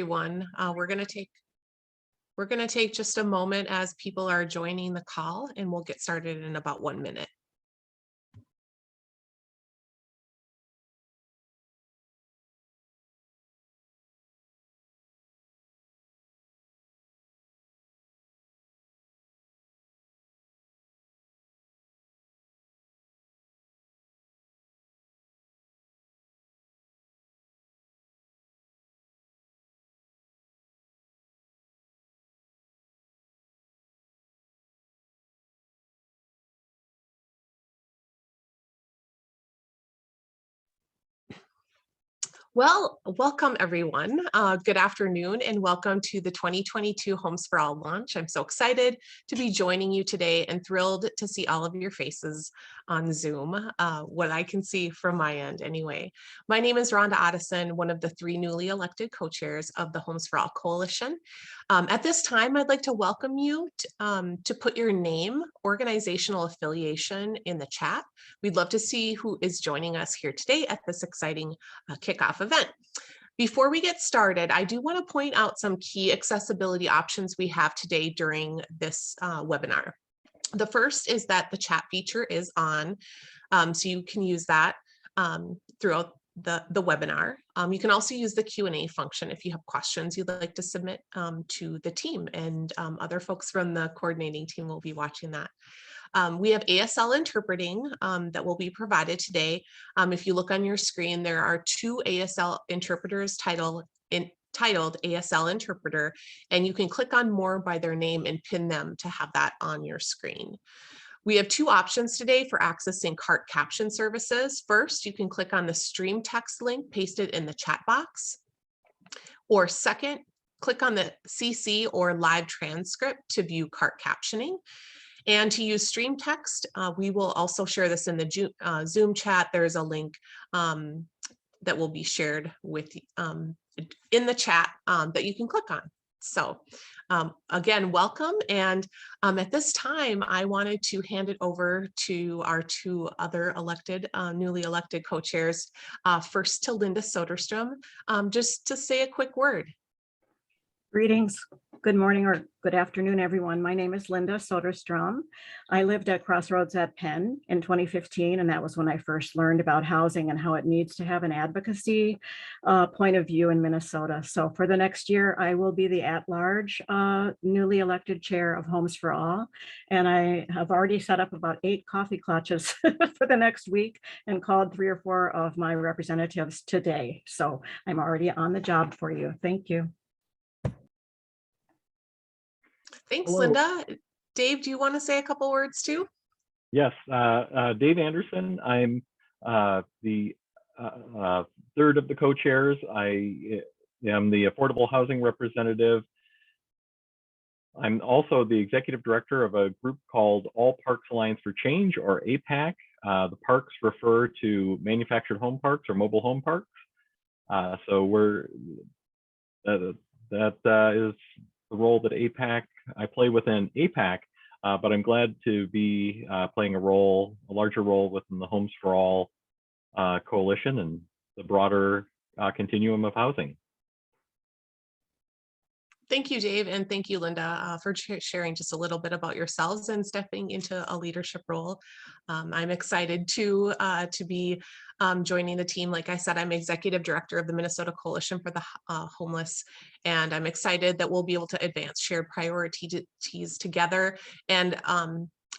Everyone. We're going to take just a moment as people are joining the call, and we'll get started in about 1 minute. Well, welcome everyone. Good afternoon and welcome to the 2022 Homes for All launch. I'm so excited to be joining you today and thrilled to see all of your faces on Zoom, what I can see from my end anyway. My name is Rhonda Otteson, one of the 3 newly elected co-chairs of the Homes for All Coalition. At this time, I'd like to welcome you to put your name, organizational affiliation in the chat. We'd love to see who is joining us here today at this exciting kickoff event. Before we get started, I do want to point out some key accessibility options we have today during this webinar. The first is that the chat feature is on, so you can use that throughout the webinar. You can also use the Q&A function if you have questions you'd like to submit to the team, and other folks from the coordinating team will be watching that. We have ASL interpreting that will be provided today. If you look on your screen, there are 2 ASL interpreters titled ASL interpreter, and you can click on more by their name and pin them to have that on your screen. We have 2 options today for accessing CART caption services. First, you can click on the stream text link pasted in the chat box. Or second, click on the CC or live transcript to view CART captioning. And to use stream text, we will also share this in the Zoom chat. There's a link that will be shared with in the chat that you can click on. So again, welcome. And at this time, I wanted to hand it over to our 2 other newly elected co-chairs. First to Linda Soderstrom, just to say a quick word. Greetings, good morning or good afternoon, everyone. My name is Linda Soderstrom. I lived at Crossroads at Penn in 2015, and that was when I first learned about housing and how it needs to have an advocacy point of view in Minnesota. So for the next year, I will be the at-large newly elected chair of Homes for All, and I have already set up about 8 coffee clutches for the next week and called 3 or 4 of my representatives today. So I'm already on the job for you. Thank you. Thanks, Hello. Linda. Dave, do you want to say a couple words too? Yes, Dave Anderson. I'm the 3rd of the co-chairs. I am the affordable housing representative. I'm also the executive director of a group called All Parks Alliance for Change, or APAC. The parks refer to manufactured home parks or mobile home parks. So that is the role that I play within APAC, but I'm glad to be playing a larger role within the Homes for All coalition and the broader continuum of housing. Thank you, Dave, and thank you, Linda, for sharing just a little bit about yourselves and stepping into a leadership role. I'm excited to be joining the team. Like I said, I'm executive director of the Minnesota Coalition for the Homeless, and I'm excited that we'll be able to advance shared priorities together. And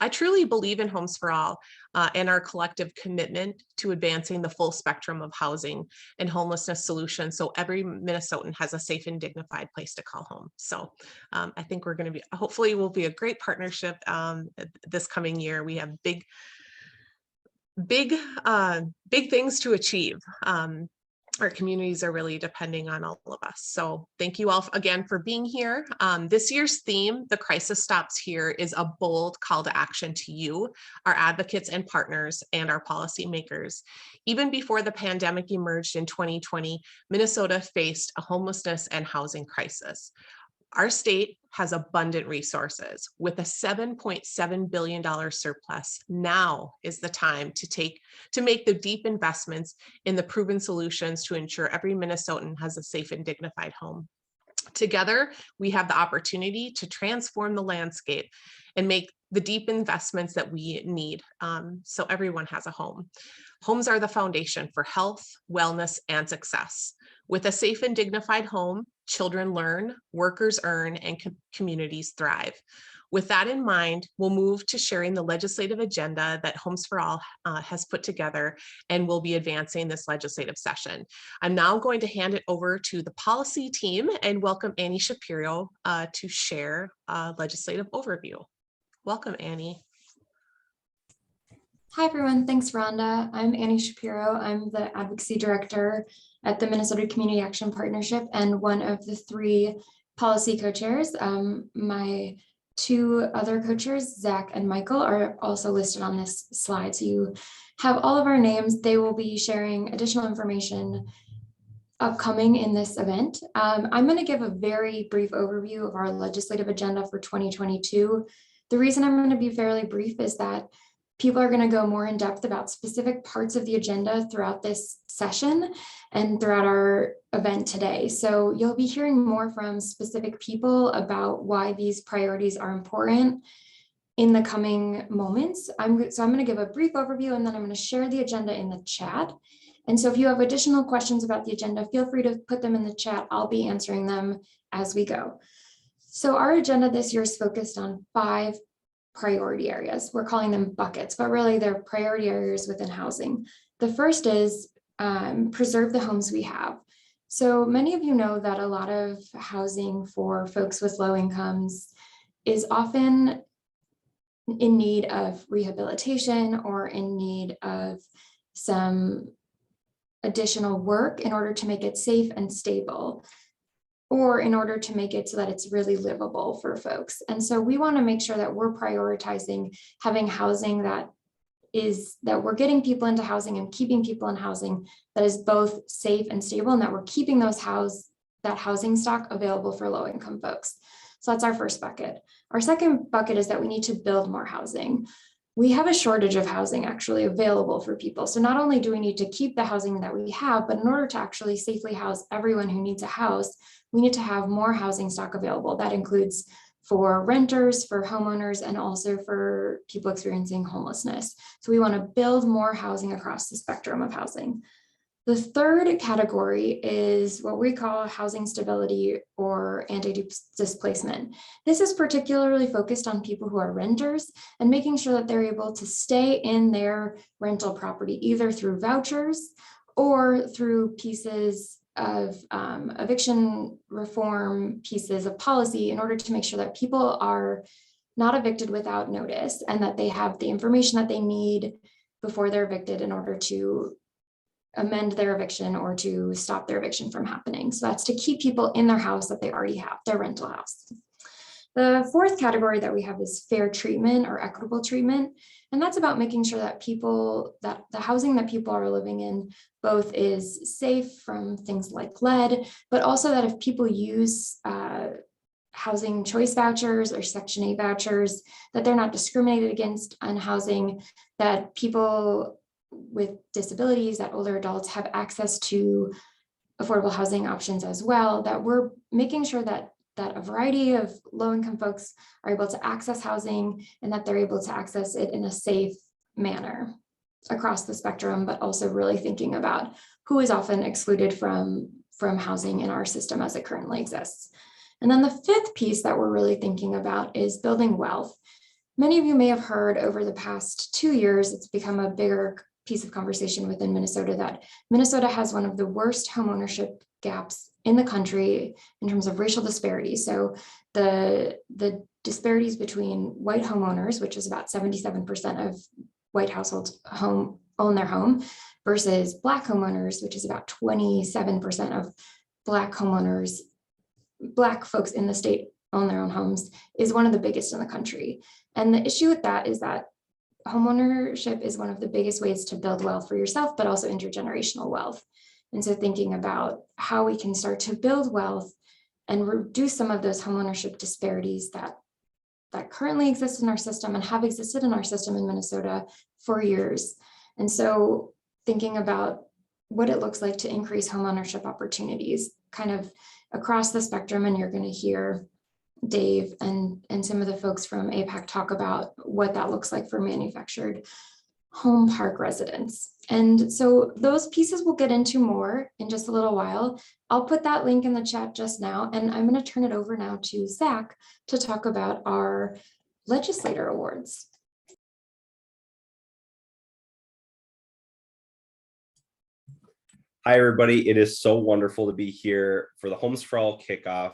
I truly believe in Homes for All and our collective commitment to advancing the full spectrum of housing and homelessness solutions so every Minnesotan has a safe and dignified place to call home. So I think we're going to hopefully will be a great partnership this coming year. We have big things to achieve. Our communities are really depending on all of us. So thank you all again for being here. This year's theme, The Crisis Stops Here, is a bold call to action to you, our advocates and partners, and our policymakers. Even before the pandemic emerged in 2020, Minnesota faced a homelessness and housing crisis. Our state has abundant resources. With a $7.7 billion surplus, now is the time to make the deep investments in the proven solutions to ensure every Minnesotan has a safe and dignified home. Together, we have the opportunity to transform the landscape and make the deep investments that we need so everyone has a home. Homes are the foundation for health, wellness, and success. With a safe and dignified home, children learn, workers earn, and communities thrive. With that in mind, we'll move to sharing the legislative agenda that Homes for All has put together, and we'll be advancing this legislative session. I'm now going to hand it over to the policy team and welcome Annie Shapiro to share a legislative overview. Welcome, Annie. Hi, everyone. Thanks, Rhonda. I'm Annie Shapiro. I'm the Advocacy Director at the Minnesota Community Action Partnership and one of the 3 policy co-chairs. My 2 other co-chairs, Zach and Michael, are also listed on this slide. So you have all of our names. They will be sharing additional information upcoming in this event. I'm going to give a very brief overview of our legislative agenda for 2022. The reason I'm going to be fairly brief is that people are going to go more in depth about specific parts of the agenda throughout this session and throughout our event today. So you'll be hearing more from specific people about why these priorities are important in the coming moments. So I'm going to give a brief overview and then I'm going to share the agenda in the chat. And so if you have additional questions about the agenda, feel free to put them in the chat. I'll be answering them as we go. So our agenda this year is focused on 5 priority areas. We're calling them buckets, but really they're priority areas within housing. The first is preserve the homes we have. So many of you know that a lot of housing for folks with low incomes is often in need of rehabilitation or in need of some additional work in order to make it safe and stable, or in order to make it so that it's really livable for folks. And so we want to make sure that we're prioritizing having housing that we're getting people into housing and keeping people in housing that is both safe and stable, and that we're keeping that housing stock available for low income folks. So that's our first bucket. Our second bucket is that we need to build more housing. We have a shortage of housing actually available for people. So not only do we need to keep the housing that we have, but in order to actually safely house everyone who needs a house, we need to have more housing stock available. That includes for renters, for homeowners, and also for people experiencing homelessness. So we want to build more housing across the spectrum of housing. The third category is what we call housing stability or anti-displacement. This is particularly focused on people who are renters and making sure that they're able to stay in their rental property, either through vouchers or through pieces of eviction reform, pieces of policy, in order to make sure that people are not evicted without notice and that they have the information that they need before they're evicted in order to amend their eviction or to stop their eviction from happening. So that's to keep people in their house that they already have, their rental house. The fourth category that we have is fair treatment or equitable treatment. And that's about making sure that the housing that people are living in both is safe from things like lead, but also that if people use housing choice vouchers or Section 8 vouchers, that they're not discriminated against on housing, that people with disabilities, that older adults have access to affordable housing options as well, that we're making sure that a variety of low-income folks are able to access housing and that they're able to access it in a safe manner across the spectrum, but also really thinking about who is often excluded from housing in our system as it currently exists. And then the fifth piece that we're really thinking about is building wealth. Many of you may have heard over the past 2 years, it's become a bigger piece of conversation within Minnesota that Minnesota has one of the worst homeownership gaps in the country in terms of racial disparities. So the disparities between white homeowners, which is about 77% of white households own their home, versus Black homeowners, which is about 27% of Black homeowners, Black folks in the state own their own homes, is one of the biggest in the country. And the issue with that is that homeownership is one of the biggest ways to build wealth for yourself, but also intergenerational wealth. And so thinking about how we can start to build wealth and reduce some of those homeownership disparities that currently exist in our system and have existed in our system in Minnesota for years. And so thinking about what it looks like to increase homeownership opportunities kind of across the spectrum, and you're going to hear Dave and some of the folks from APAC talk about what that looks like for manufactured home park residents. And so those pieces we'll get into more in just a little while. I'll put that link in the chat just now, and I'm going to turn it over now to Zach to talk about our legislator awards. Hi, everybody. It is so wonderful to be here for the Homes for All kickoff.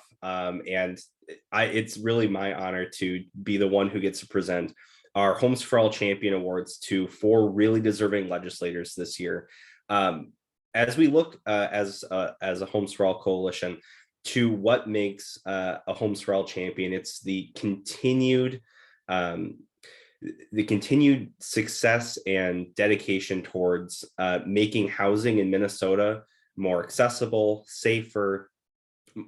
It's really my honor to be the one who gets to present our Homes for All Champion Awards to 4 really deserving legislators this year. As we look as a Homes for All coalition to what makes a Homes for All champion, it's the continued success and dedication towards making housing in Minnesota more accessible, safer,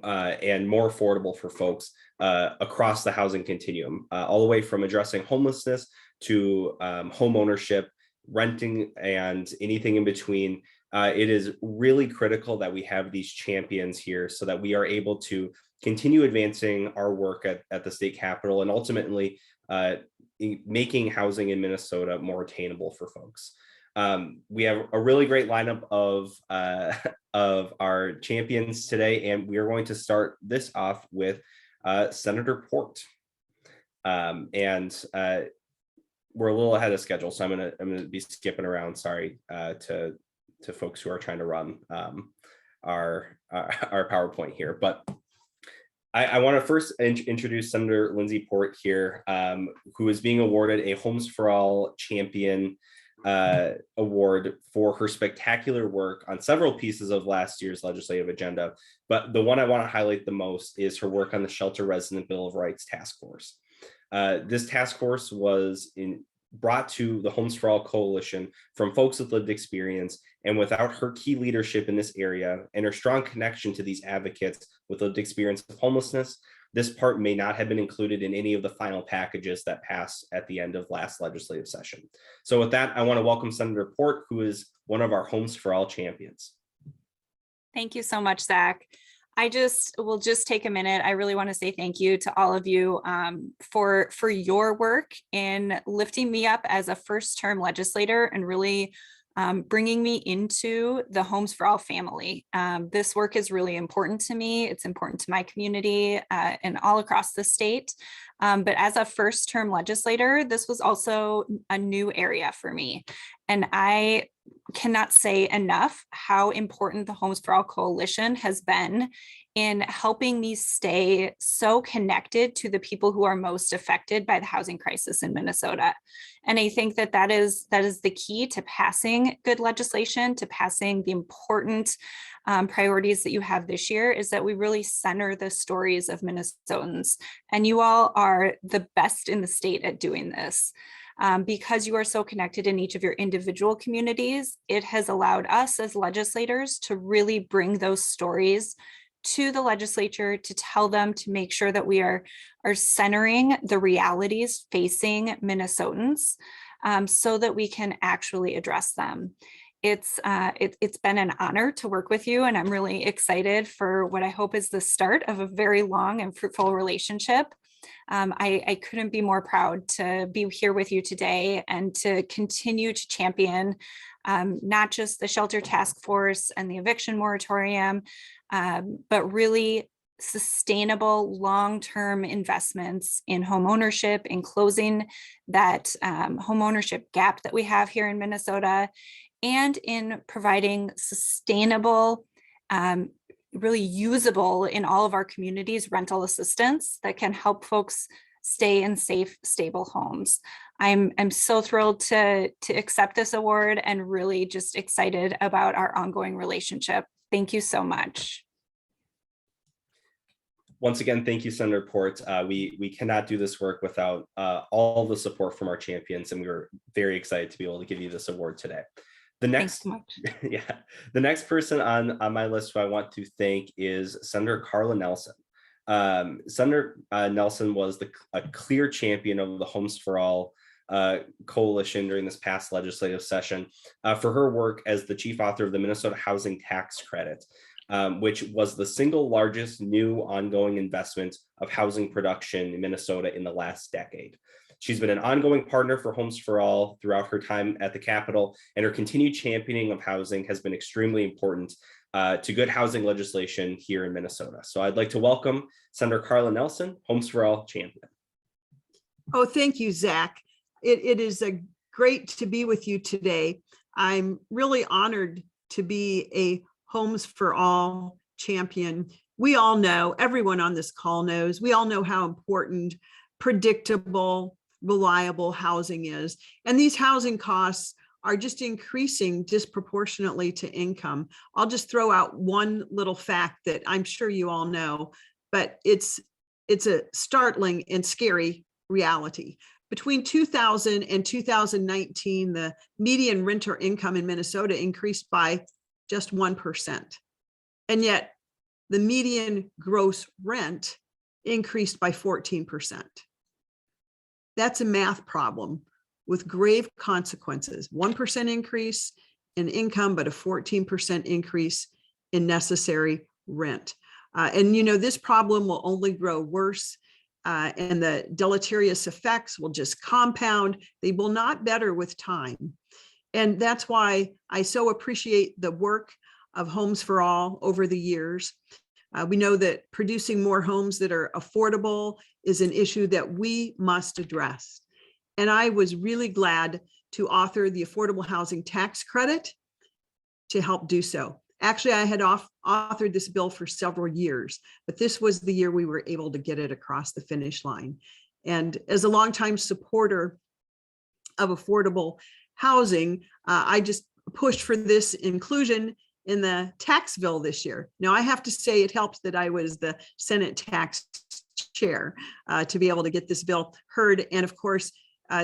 and more affordable for folks across the housing continuum, all the way from addressing homelessness to home ownership, renting, and anything in between. It is really critical that we have these champions here so that we are able to continue advancing our work at the state capitol and ultimately making housing in Minnesota more attainable for folks. We have a really great lineup of our champions today, and we are going to start this off with Senator Port. We're a little ahead of schedule, so I'm gonna be skipping around. Sorry to folks who are trying to run our PowerPoint here, but I want to first introduce Senator Lindsay Port here, who is being awarded a Homes for All Champion award for her spectacular work on several pieces of last year's legislative agenda. But the one I want to highlight the most is her work on the Shelter Resident Bill of Rights Task Force. This task force was brought to the Homes for All coalition from folks with lived experience, and without her key leadership in this area and her strong connection to these advocates with lived experience of homelessness, this part may not have been included in any of the final packages that passed at the end of last legislative session. So with that, I want to welcome Senator Port, who is one of our Homes for All champions. Thank you so much, Zach. I will just take a minute. I really want to say thank you to all of you for your work in lifting me up as a first-term legislator and really bringing me into the Homes for All family. This work is really important to me. It's important to my community and all across the state. But as a first-term legislator, this was also a new area for me. And I cannot say enough how important the Homes for All Coalition has been in helping me stay so connected to the people who are most affected by the housing crisis in Minnesota. And I think that is the key to passing good legislation, to passing the important priorities that you have this year, is that we really center the stories of Minnesotans. And you all are the best in the state at doing this. Because you are so connected in each of your individual communities, it has allowed us as legislators to really bring those stories to the legislature, to tell them, to make sure that we are centering the realities facing Minnesotans so that we can actually address them. It's been an honor to work with you, and I'm really excited for what I hope is the start of a very long and fruitful relationship. I couldn't be more proud to be here with you today and to continue to champion not just the shelter task force and the eviction moratorium, but really sustainable long-term investments in home ownership, in closing that home ownership gap that we have here in Minnesota, and in providing sustainable, really usable in all of our communities rental assistance that can help folks stay in safe, stable homes. I'm so thrilled to accept this award and really just excited about our ongoing relationship. Thank you so much. Once again, thank you, Senator Port. We cannot do this work without all the support from our champions, and we were very excited to be able to give you this award today. The next, Thanks so much. The next person on my list who I want to thank is Senator Carla Nelson. Senator Nelson was a clear champion of the Homes for All coalition during this past legislative session for her work as the chief author of the Minnesota Housing Tax Credit, which was the single largest new ongoing investment of housing production in Minnesota in the last decade. She's been an ongoing partner for Homes for All throughout her time at the Capitol, and her continued championing of housing has been extremely important to good housing legislation here in Minnesota. So I'd like to welcome Senator Carla Nelson, Homes for All champion. Oh, thank you, Zach. It is great to be with you today. I'm really honored to be a Homes for All champion. We all know, everyone on this call knows, we all know how important predictable, reliable housing is. And these housing costs are just increasing disproportionately to income. I'll just throw out one little fact that I'm sure you all know, but it's a startling and scary reality. Between 2000 and 2019, the median renter income in Minnesota increased by just 1%. And yet the median gross rent increased by 14%. That's a math problem with grave consequences. 1% increase in income, but a 14% increase in necessary rent. And you know, this problem will only grow worse. And the deleterious effects will just compound. They will not better with time. And that's why I so appreciate the work of Homes for All over the years. We know that producing more homes that are affordable is an issue that we must address. And I was really glad to author the Affordable Housing Tax Credit to help do so. Actually, I had authored this bill for several years, but this was the year we were able to get it across the finish line. And as a longtime supporter of affordable housing, I just pushed for this inclusion in the tax bill this year. Now, I have to say it helped that I was the Senate tax chair to be able to get this bill heard. And of course,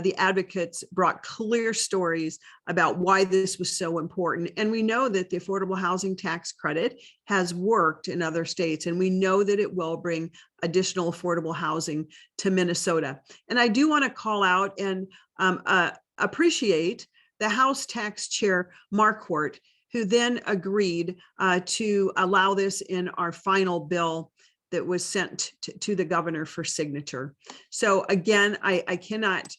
the advocates brought clear stories about why this was so important. And we know that the Affordable Housing Tax Credit has worked in other states, and we know that it will bring additional affordable housing to Minnesota. And I do want to call out and appreciate the House Tax Chair, Marquardt, who then agreed to allow this in our final bill that was sent to the governor for signature. So again, I cannot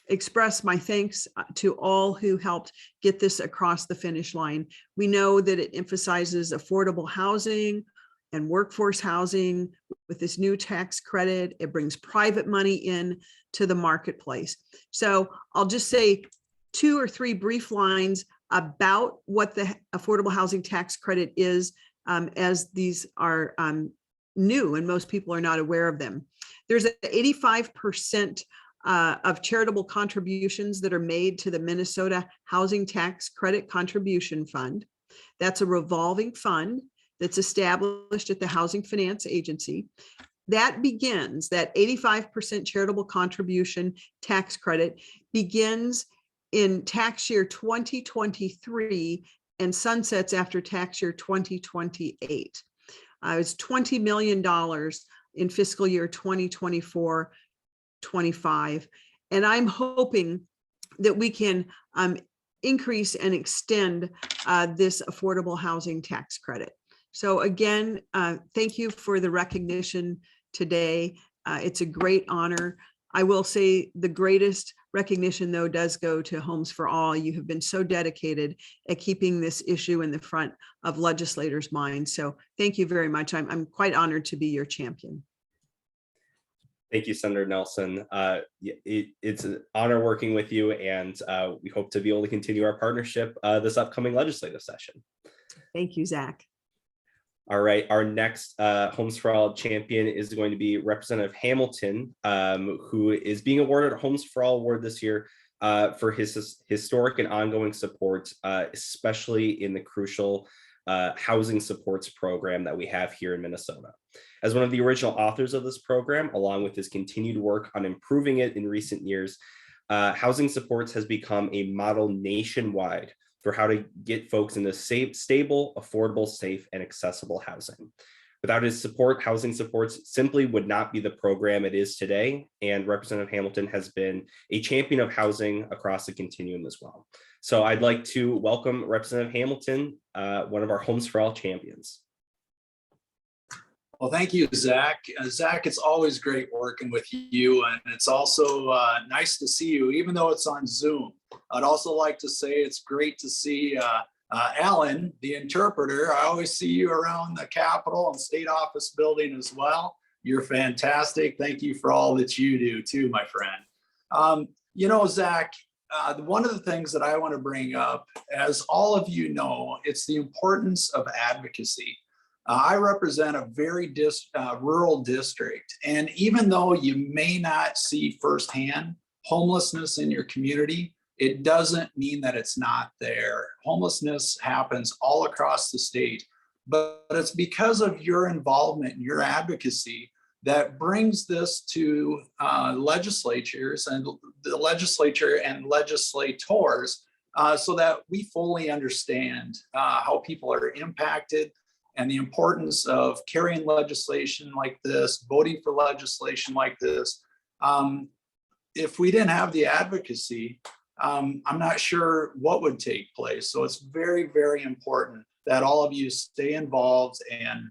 express my thanks to all who helped get this across the finish line. We know that it emphasizes affordable housing and workforce housing with this new tax credit. It brings private money in to the marketplace. So I'll just say 2 or 3 brief lines about what the Affordable Housing Tax Credit is, as these are new and most people are not aware of them. There's 85% of charitable contributions that are made to the Minnesota Housing Tax Credit Contribution Fund. That's a revolving fund that's established at the Housing Finance Agency. That begins, that 85% charitable contribution tax credit begins in tax year 2023 and sunsets after tax year 2028. It's $20 million in fiscal year 2024-25. And I'm hoping that we can increase and extend this affordable housing tax credit. So again, thank you for the recognition today. It's a great honor. I will say the greatest recognition, though, does go to Homes for All. You have been so dedicated at keeping this issue in the front of legislators' minds. So thank you very much. I'm quite honored to be your champion. Thank you, Senator Nelson. It's an honor working with you, and we hope to be able to continue our partnership this upcoming legislative session. Thank you, Zach. All right, our next Homes for All champion is going to be Representative Hamilton, who is being awarded a Homes for All award this year for his historic and ongoing support, especially in the crucial housing supports program that we have here in Minnesota. As one of the original authors of this program, along with his continued work on improving it in recent years, housing supports has become a model nationwide for how to get folks into safe, stable, affordable, safe, and accessible housing. Without his support, housing supports simply would not be the program it is today. And Representative Hamilton has been a champion of housing across the continuum as well. So I'd like to welcome Representative Hamilton, one of our Homes for All champions. Well, thank you, Zach. Zach, it's always great working with you, and it's also nice to see you, even though it's on Zoom. I'd also like to say it's great to see Alan, the interpreter. I always see you around the Capitol and State Office building as well. You're fantastic. Thank you for all that you do too, my friend. You know, Zach, one of the things that I want to bring up, as all of you know, it's the importance of advocacy. I represent a very rural district, and even though you may not see firsthand homelessness in your community, it doesn't mean that it's not there. Homelessness happens all across the state, but it's because of your involvement and your advocacy that brings this to legislatures and the legislature and legislators so that we fully understand how people are impacted and the importance of carrying legislation like this, voting for legislation like this. If we didn't have the advocacy, I'm not sure what would take place. So it's very, very important that all of you stay involved and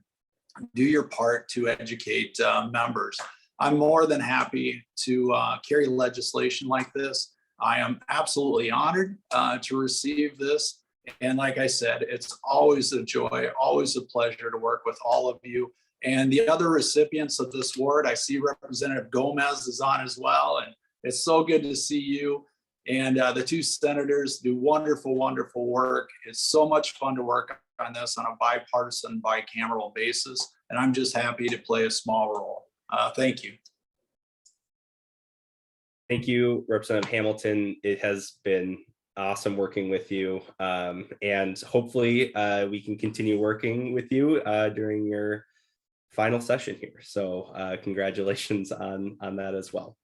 do your part to educate members. I'm more than happy to carry legislation like this. I am absolutely honored to receive this. And like I said, it's always a joy, always a pleasure to work with all of you. And the other recipients of this award, I see Representative Gomez is on as well. And it's so good to see you. And the two senators do wonderful, wonderful work. It's so much fun to work on this on a bipartisan, bicameral basis. And I'm just happy to play a small role. Thank you. Thank you, Representative Hamilton. It has been awesome working with you. And hopefully we can continue working with you during your final session here. So congratulations on that as well.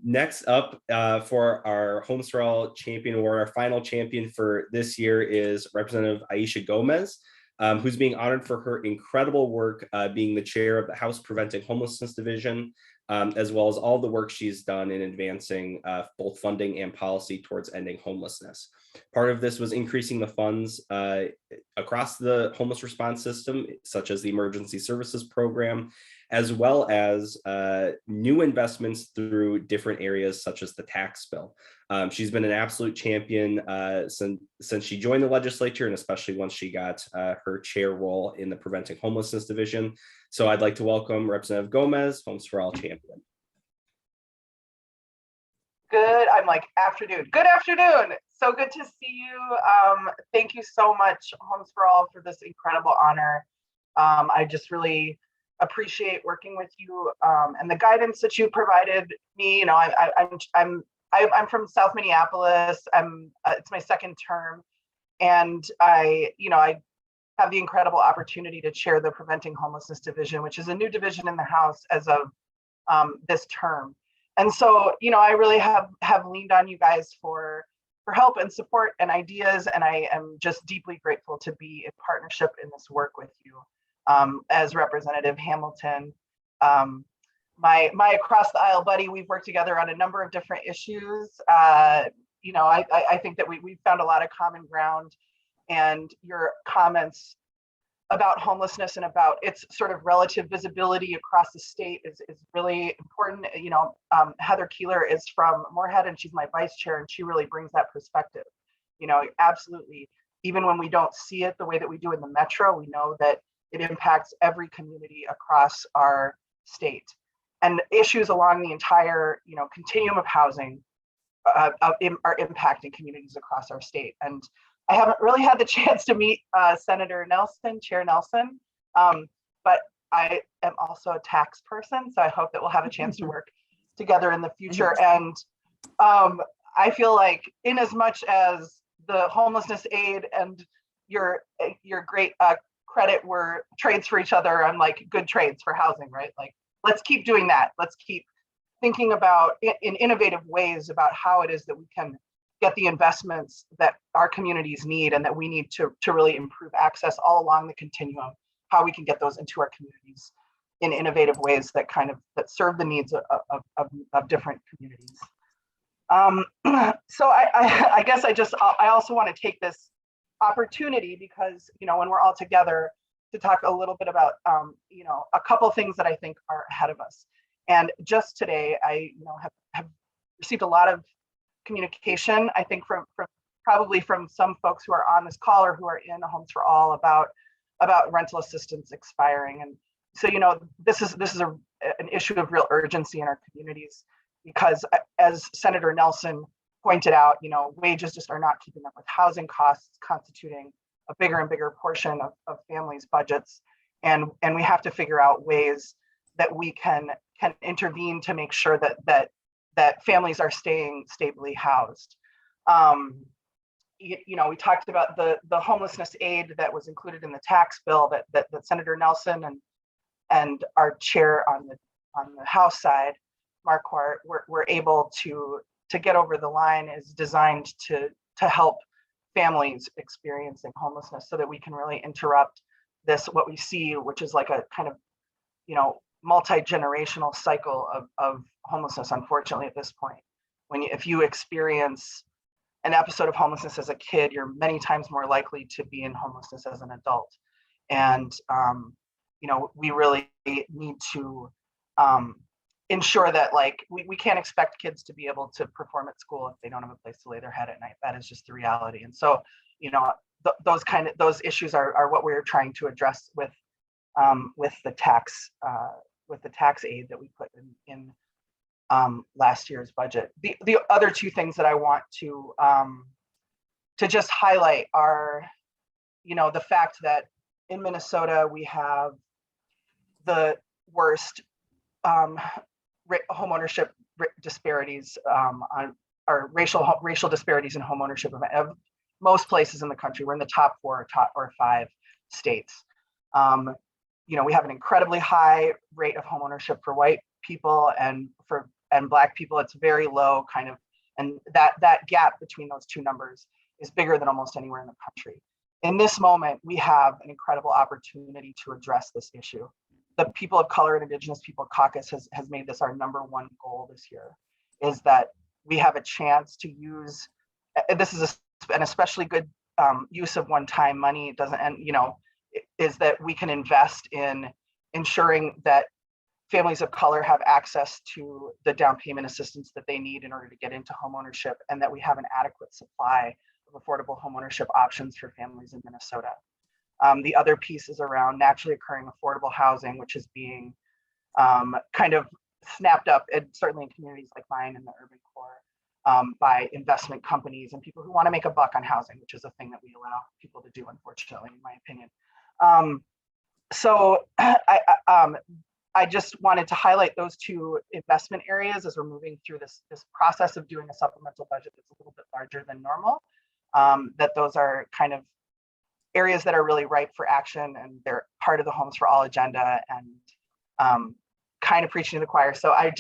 Next up for our Homes for All Champion Award, our final champion for this year is Representative Aisha Gomez, who's being honored for her incredible work being the chair of the House Preventing Homelessness Division, as well as all the work she's done in advancing both funding and policy towards ending homelessness. Part of this was increasing the funds across the homeless response system, such as the Emergency Services Program, as well as new investments through different areas such as the tax bill. She's been an absolute champion since she joined the legislature, and especially once she got her chair role in the Preventing Homelessness Division. So I'd like to welcome Representative Gomez, Homes for All champion. Afternoon. Good afternoon. So good to see you. Thank you so much, Homes for All, for this incredible honor. I just really appreciate working with you and the guidance that you provided me. You know, I'm from South Minneapolis. It's my second term, and I have the incredible opportunity to chair the Preventing Homelessness Division, which is a new division in the House as of this term. And so, you know, I really have leaned on you guys for help and support and ideas, and I am just deeply grateful to be in partnership in this work with you. As Representative Hamilton, my across the aisle buddy, we've worked together on a number of different issues. You know, I think that we've found a lot of common ground, and your comments about homelessness and about its sort of relative visibility across the state is really important. You know, Heather Keeler is from Moorhead, and she's my vice chair, and she really brings that perspective. You know, absolutely. Even when we don't see it the way that we do in the metro, we know that it impacts every community across our state, and issues along the entire, you know, continuum of housing are impacting communities across our state. And I haven't really had the chance to meet Senator Nelson, Chair Nelson, but I am also a tax person, so I hope that we'll have a chance to work together in the future. And I feel like, in as much as the homelessness aid and your great credit were trades for each other, I'm like, good trades for housing, right? Like, let's keep doing that. Let's keep thinking about in innovative ways about how it is that we can get the investments that our communities need and that we need to really improve access all along the continuum. how we can get those into our communities in innovative ways that that serve the needs of different communities. So I guess I also want to take this opportunity because, when we're all together, to talk a little bit about, a couple things that I think are ahead of us. And just today, I have received a lot of communication, I think probably from some folks who are on this call or who are in the Homes for All about rental assistance expiring. And so, this is an issue of real urgency in our communities, because as Senator Nelson pointed out, wages just are not keeping up with housing costs, constituting a bigger and bigger portion of families' budgets. And we have to figure out ways that we can intervene to make sure that families are staying stably housed. We talked about the homelessness aid that was included in the tax bill that Senator Nelson and our chair on the House side, Marquardt, were able to get over the line, is designed to help families experiencing homelessness, so that we can really interrupt what we see, which is like a kind of multi-generational cycle of homelessness, unfortunately, at this point. If you experience an episode of homelessness as a kid, you're many times more likely to be in homelessness as an adult. And we really need to ensure that we can't expect kids to be able to perform at school if they don't have a place to lay their head at night. That is just the reality. And so, those issues are what we're trying to address with the tax aid that we put in last year's budget. The other two things that I want to just highlight are, the fact that in Minnesota we have the worst homeownership disparities or racial disparities in homeownership of most places in the country. We're in the top 4 or 5 states. We have an incredibly high rate of homeownership for white people, and Black people it's very low, and that gap between those two numbers is bigger than almost anywhere in the country. In this moment, we have an incredible opportunity to address this issue. The People of Color and Indigenous People Caucus has made this our #1 goal this year, is that we have a chance to use, this is an especially good use of one-time money. It doesn't, and is that we can invest in ensuring that families of color have access to the down payment assistance that they need in order to get into homeownership, and that we have an adequate supply of affordable homeownership options for families in Minnesota. The other piece is around naturally occurring affordable housing, which is being kind of snapped up, and certainly in communities like mine in the urban core, by investment companies and people who want to make a buck on housing, which is a thing that we allow people to do, unfortunately, in my opinion. So I just wanted to highlight those two investment areas as we're moving through this process of doing a supplemental budget that's a little bit larger than normal. That those are kind of areas that are really ripe for action, and they're part of the Homes for All agenda, and kind of preaching to the choir. So I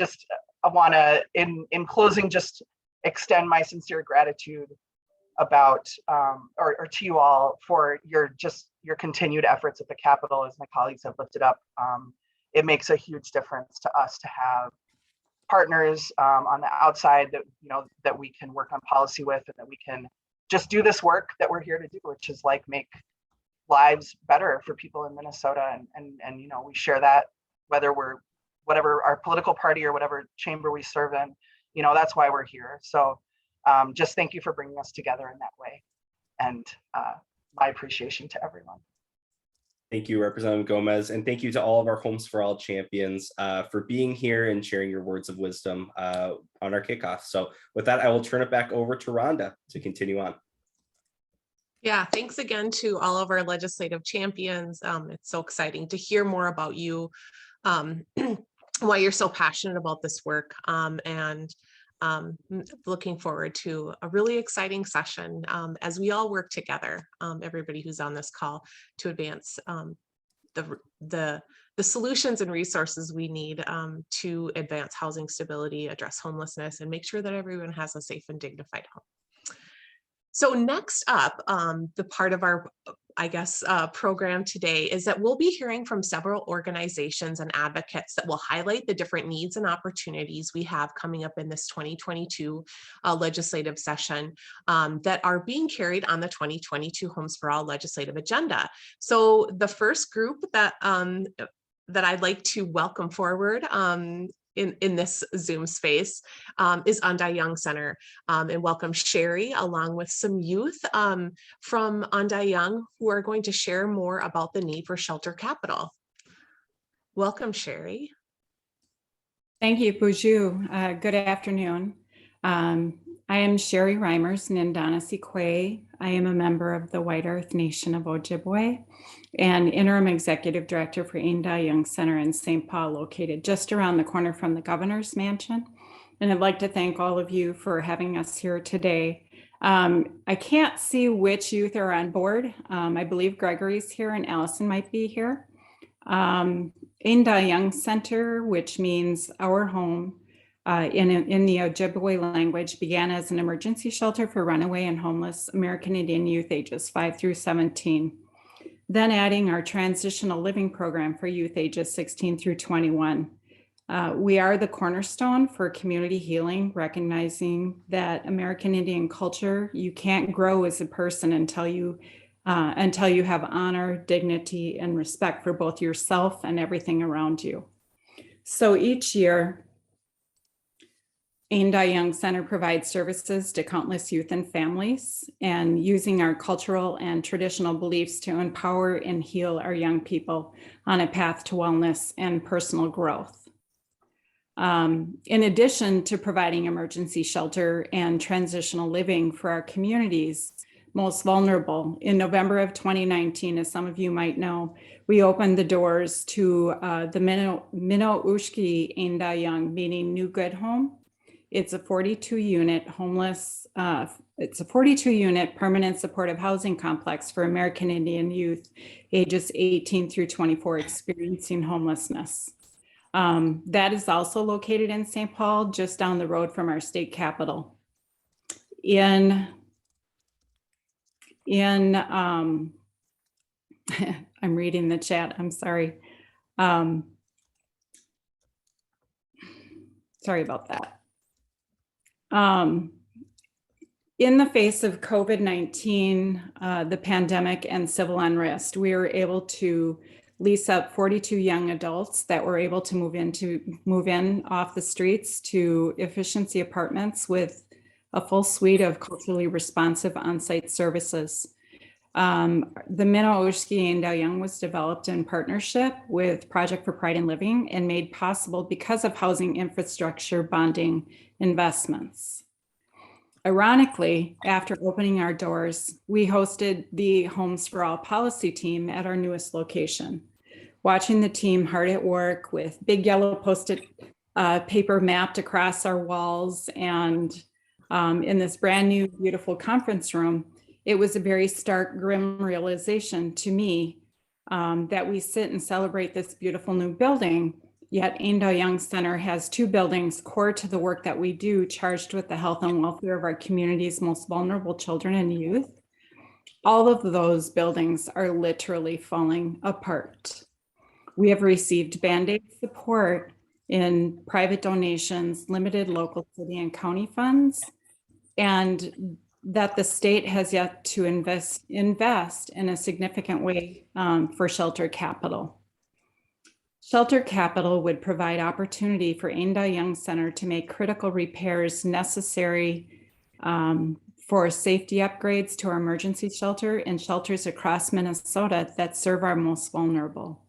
want to, in closing, just extend my sincere gratitude about or to you all for your continued efforts at the Capitol, as my colleagues have lifted up. It makes a huge difference to us to have partners on the outside that we can work on policy with, and that we can just do this work that we're here to do, which is make lives better for people in Minnesota. And we share that, whether we're whatever our political party or whatever chamber we serve in, that's why we're here. So just thank you for bringing us together in that way. And my appreciation to everyone. Thank you, Representative Gomez, and thank you to all of our Homes for All champions for being here and sharing your words of wisdom on our kickoff. So with that, I will turn it back over to Rhonda to continue on. Yeah, thanks again to all of our legislative champions. It's so exciting to hear more about you, why you're so passionate about this work, and looking forward to a really exciting session as we all work together, everybody who's on this call, to advance the solutions and resources we need to advance housing stability, address homelessness, and make sure that everyone has a safe and dignified home. So next up, the part of our program today is that we'll be hearing from several organizations and advocates that will highlight the different needs and opportunities we have coming up in this 2022 legislative session that are being carried on the 2022 Homes for All legislative agenda. So the first group that I'd like to welcome forward in this Zoom space is Andai Young Center, and welcome Sherry along with some youth from Andai Young who are going to share more about the need for shelter capital. Welcome, Sherry. Thank you, Buju. Good afternoon. I am Sherry Reimers Nindana Sikwe. I am a member of the White Earth Nation of Ojibwe and interim executive director for Andai Young Center in St. Paul, located just around the corner from the governor's mansion. And I'd like to thank all of you for having us here today. I can't see which youth are on board. I believe Gregory's here and Allison might be here. Andai Young Center, which means our home, in the Ojibwe language, began as an emergency shelter for runaway and homeless American Indian youth ages 5 through 17. Then adding our transitional living program for youth ages 16 through 21. We are the cornerstone for community healing, recognizing that American Indian culture, you can't grow as a person until you have honor, dignity, and respect for both yourself and everything around you. So each year, Andai Young Center provides services to countless youth and families, and using our cultural and traditional beliefs to empower and heal our young people on a path to wellness and personal growth. In addition to providing emergency shelter and transitional living for our communities most vulnerable, in November of 2019, as some of you might know, we opened the doors to the Minoushki Andai Young, meaning New Good Home. It's a 42-unit permanent supportive housing complex for American Indian youth ages 18 through 24 experiencing homelessness. That is also located in St. Paul, just down the road from our state capitol. I'm reading the chat, I'm sorry. Sorry about that. In the face of COVID-19, the pandemic and civil unrest, we were able to lease up 42 young adults that were able to move in off the streets to efficiency apartments with a full suite of culturally responsive on-site services. The Minoushki Andai Young was developed in partnership with Project for Pride in Living and made possible because of housing infrastructure bonding investments. Ironically, after opening our doors, we hosted the Homes for All policy team at our newest location. Watching the team hard at work with big yellow Post-it paper mapped across our walls and in this brand new, beautiful conference room, it was a very stark, grim realization to me that we sit and celebrate this beautiful new building, yet Andai Young Center has 2 buildings core to the work that we do, charged with the health and welfare of our community's most vulnerable children and youth. All of those buildings are literally falling apart. We have received Band-Aid support in private donations, limited local city and county funds, and that the state has yet to invest in a significant way for shelter capital. Shelter capital would provide opportunity for Andai Young Center to make critical repairs necessary for safety upgrades to our emergency shelter and shelters across Minnesota that serve our most vulnerable.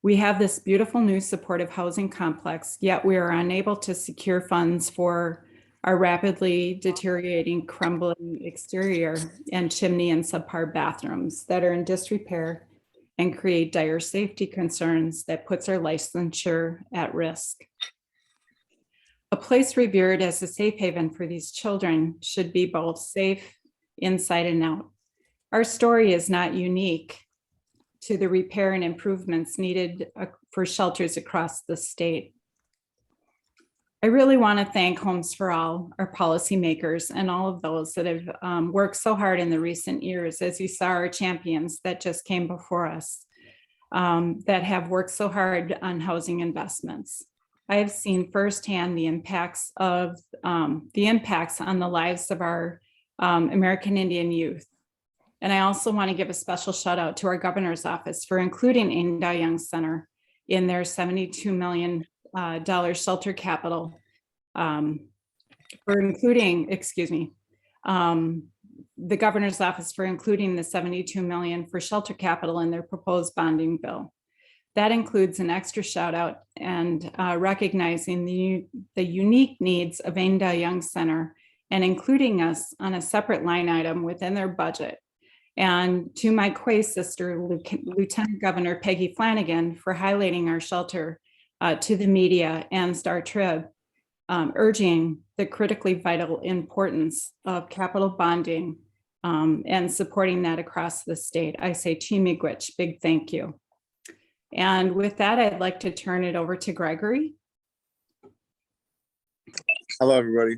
We have this beautiful new supportive housing complex, yet we are unable to secure funds for our rapidly deteriorating, crumbling exterior and chimney and subpar bathrooms that are in disrepair and create dire safety concerns that puts our licensure at risk. A place revered as a safe haven for these children should be both safe inside and out. Our story is not unique to the repair and improvements needed for shelters across the state. really want to thank Homes for All, our policymakers, and all of those that have worked so hard in the recent years, as you saw our champions that just came before us, that have worked so hard on housing investments. I have seen firsthand the impacts on the lives of our American Indian youth. And I also want to give a special shout out to our governor's office for including Ainda Young Center in their $72 million shelter capital, for including, the governor's office for including the $72 million for shelter capital in their proposed bonding bill. That includes an extra shout out and recognizing the unique needs of Ainda Young Center and including us on a separate line item within their budget. And to my Quay sister, Lieutenant Governor Peggy Flanagan, for highlighting our shelter to the media and Star Trib, urging the critically vital importance of capital bonding and supporting that across the state. I say Chimigwich, big thank you. And with that, I'd like to turn it over to Gregory. Hello, everybody.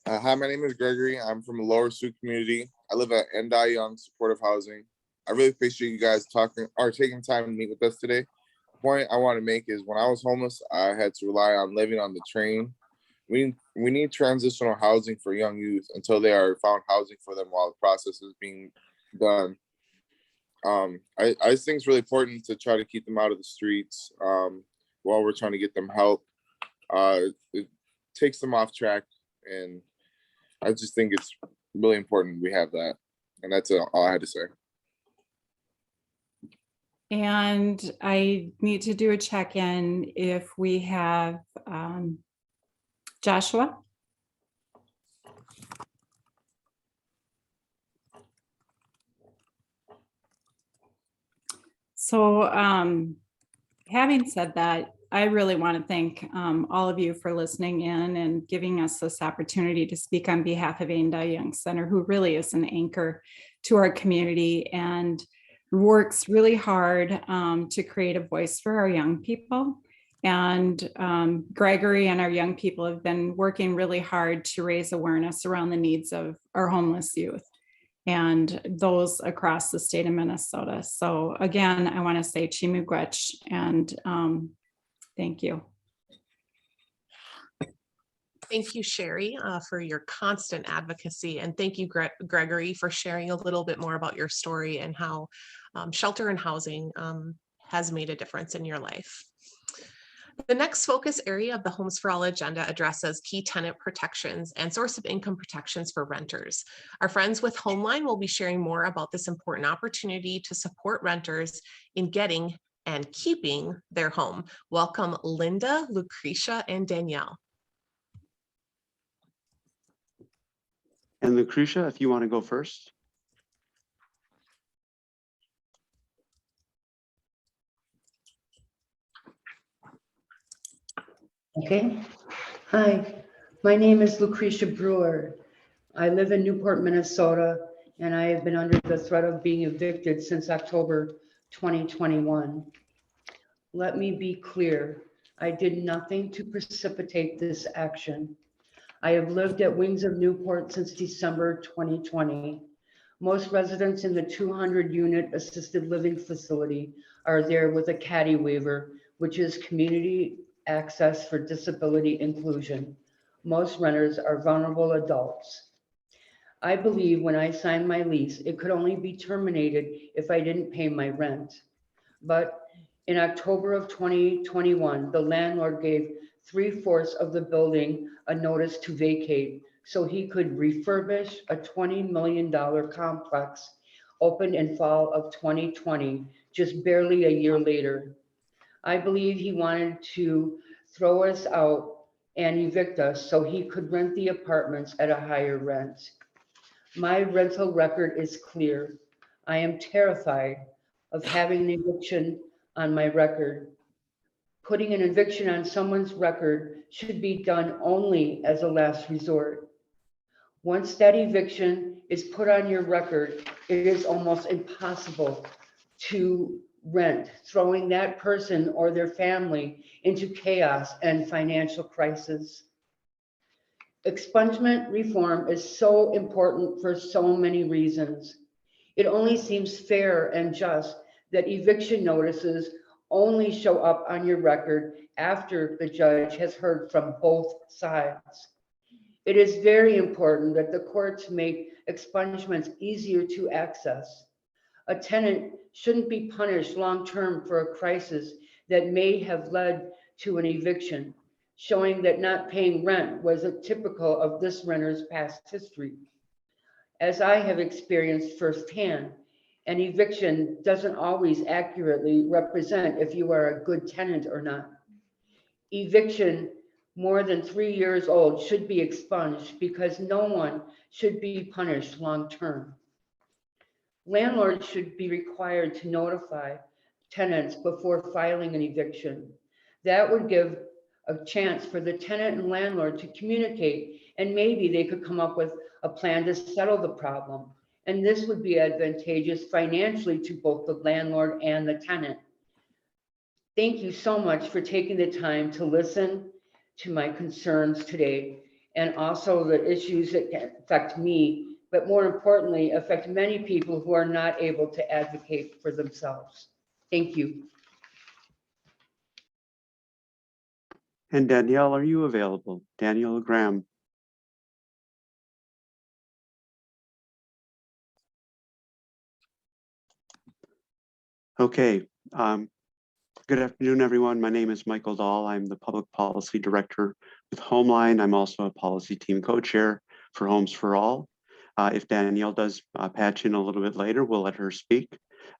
Hi, my name is Gregory. I'm from the Lower Sioux community. I live at Ainda Young Supportive Housing. I really appreciate you guys taking time to meet with us today. The point I want to make is when I was homeless, I had to rely on living on the train. We need transitional housing for young youth until they are found housing for them while the process is being done. I just think it's really important to try to keep them out of the streets while we're trying to get them help. It takes them off track, and I just think it's really important we have that. And that's all I had to say. And I need to do a check-in if we have Joshua. So having said that, I really want to thank all of you for listening in and giving us this opportunity to speak on behalf of Ainda Young Center, who really is an anchor to our community and works really hard to create a voice for our young people. And Gregory and our young people have been working really hard to raise awareness around the needs of our homeless youth and those across the state of Minnesota. So again, I want to say Chimugwech and thank you. Thank you, Sherry, for your constant advocacy. And thank you, Gregory, for sharing a little bit more about your story and how shelter and housing has made a difference in your life. The next focus area of the Homes for All agenda addresses key tenant protections and source of income protections for renters. Our friends with Homeline will be sharing more about this important opportunity to support renters in getting and keeping their home. Welcome, Linda, Lucretia, and Danielle. And Lucretia, if you want to go first. Okay. Hi, my name is Lucretia Brewer. I live in Newport, Minnesota, and I have been under the threat of being evicted since October 2021. Let me be clear. I did nothing to precipitate this action. I have lived at Wings of Newport since December 2020. Most residents in the 200-unit assisted living facility are there with a CADI waiver, which is Community Access for Disability Inclusion. Most renters are vulnerable adults. I believe when I signed my lease, it could only be terminated if I didn't pay my rent. But in October of 2021, the landlord gave 3/4 of the building a notice to vacate so he could refurbish a $20 million complex opened in fall of 2020, just barely a year later. I believe he wanted to throw us out and evict us so he could rent the apartments at a higher rent. My rental record is clear. I am terrified of having an eviction on my record. Putting an eviction on someone's record should be done only as a last resort. Once that eviction is put on your record, it is almost impossible to rent, throwing that person or their family into chaos and financial crisis. Expungement reform is so important for so many reasons. It only seems fair and just that eviction notices only show up on your record after the judge has heard from both sides. It is very important that the courts make expungements easier to access. A tenant shouldn't be punished long-term for a crisis that may have led to an eviction, showing that not paying rent was a typical of this renter's past history. As I have experienced firsthand, an eviction doesn't always accurately represent if you are a good tenant or not. Eviction more than 3 years old should be expunged because no one should be punished long-term. Landlords should be required to notify tenants before filing an eviction. That would give a chance for the tenant and landlord to communicate, and maybe they could come up with a plan to settle the problem. And this would be advantageous financially to both the landlord and the tenant. Thank you so much for taking the time to listen to my concerns today, and also the issues that affect me, but more importantly, affect many people who are not able to advocate for themselves. Thank you. And Danielle, are you available? Danielle Graham. Okay. Good afternoon, everyone. My name is Michael Dahl. I'm the Public Policy Director with Homeline. I'm also a policy team co-chair for Homes for All. If Danielle does patch in a little bit later, we'll let her speak.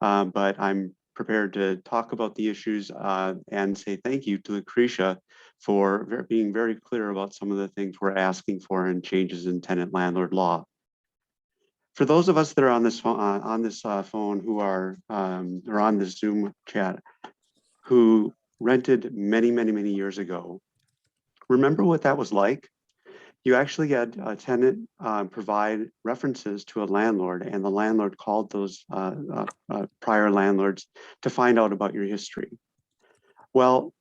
But I'm prepared to talk about the issues and say thank you to Lucretia for being very clear about some of the things we're asking for in changes in tenant landlord law. For those of us that are on this phone who are or on this Zoom chat, who rented many, many, many years ago, remember what that was like? You actually had a tenant provide references to a landlord, and the landlord called those prior landlords to find out about your history. Well,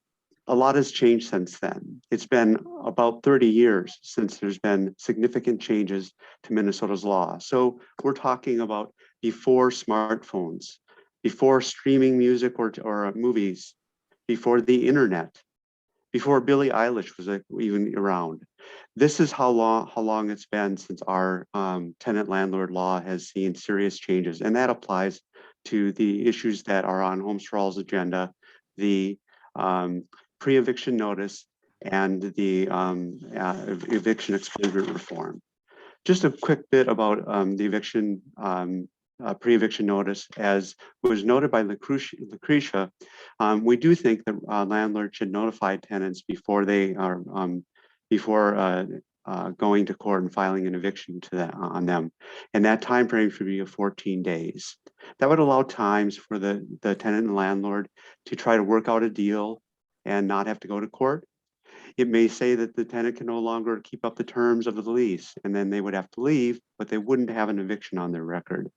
a lot has changed since then. It's been about 30 years since there's been significant changes to Minnesota's law. So we're talking about before smartphones, before streaming music or movies, before the internet, before Billie Eilish was even around. This is how long it's been since our tenant landlord law has seen serious changes, and that applies to the issues that are on Homes for All's agenda, the pre-eviction notice and the eviction expungement reform. Just a quick bit about the eviction pre-eviction notice. As was noted by Lucretia, we do think that landlords should notify tenants before they are going to court and filing an eviction on them, and that time frame should be of 14 days. That would allow times for the tenant and landlord to try to work out a deal and not have to go to court. It may say that the tenant can no longer keep up the terms of the lease, and then they would have to leave, but they wouldn't have an eviction on their record.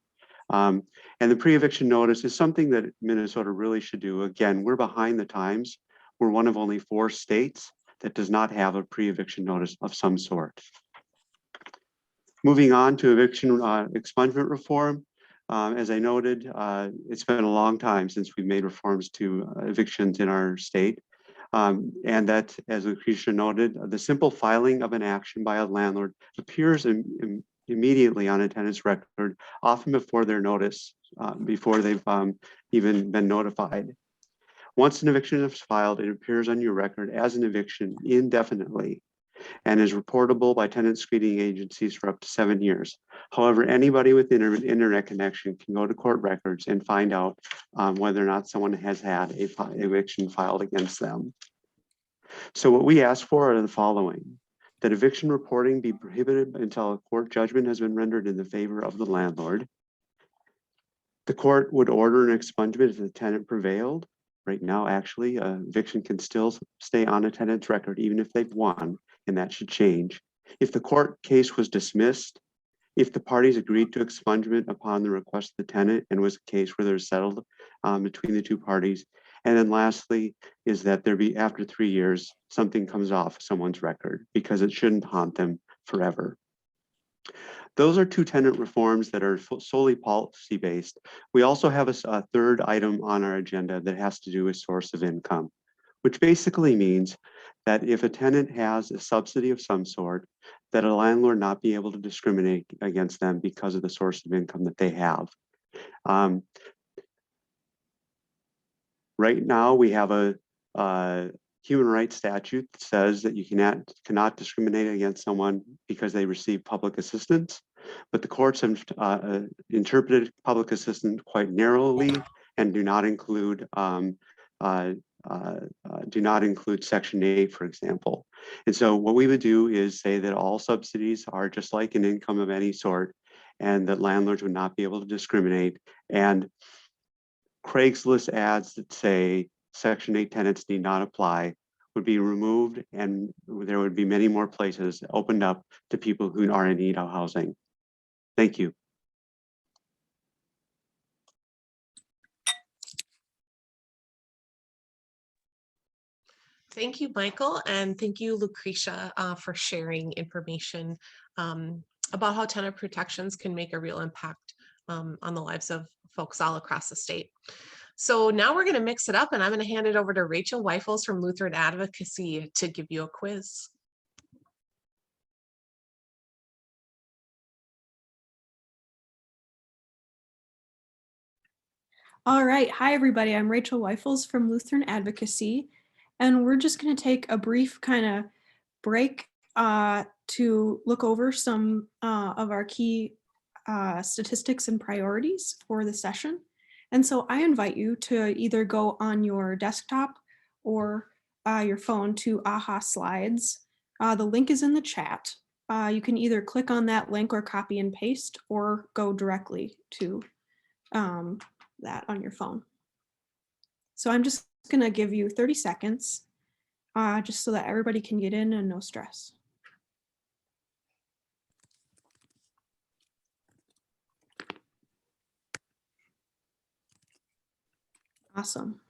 And the pre-eviction notice is something that Minnesota really should do. Again, we're behind the times. We're one of only 4 states that does not have a pre-eviction notice of some sort. Moving on to eviction expungement reform. As I noted, it's been a long time since we've made reforms to evictions in our state. And that, as Lucretia noted, the simple filing of an action by a landlord appears immediately on a tenant's record, often before their notice, before they've even been notified. Once an eviction is filed, it appears on your record as an eviction indefinitely and is reportable by tenant screening agencies for up to 7 years. However, anybody with an internet connection can go to court records and find out whether or not someone has had a eviction filed against them. So what we ask for are the following: that eviction reporting be prohibited until a court judgment has been rendered in the favor of the landlord. The court would order an expungement if the tenant prevailed. Right now, actually, eviction can still stay on a tenant's record even if they've won, and that should change. If the court case was dismissed If the parties agreed to expungement upon the request of the tenant and was a case where there's settled between the two parties. And then lastly is that there be, after 3 years, something comes off someone's record because it shouldn't haunt them forever. Those are two tenant reforms that are solely policy based. We also have a third item on our agenda that has to do with source of income, which basically means that if a tenant has a subsidy of some sort, that a landlord not be able to discriminate against them because of the source of income that they have. Right now, we have a human rights statute that says that you cannot discriminate against someone because they receive public assistance, but the courts have interpreted public assistance quite narrowly and do not include Section 8, for example. And so what we would do is say that all subsidies are just like an income of any sort, and that landlords would not be able to discriminate. And Craigslist ads that say Section 8 tenants need not apply would be removed, and there would be many more places opened up to people who are in need of housing. Thank you. Thank you, Michael, and thank you, Lucretia, for sharing information about how tenant protections can make a real impact on the lives of folks all across the state. So now we're going to mix it up, and I'm going to hand it over to Rachel Weifels from Lutheran Advocacy to give you a quiz. All right. Hi, everybody. I'm Rachel Weifels from Lutheran Advocacy, and we're just going to take a brief kind of break to look over some of our key statistics and priorities for the session. And so I invite you to either go on your desktop or your phone to AHA Slides. The link is in the chat. You can either click on that link or copy and paste, or go directly to that on your phone. So I'm just going to give you 30 seconds just so that everybody can get in and no stress. Awesome.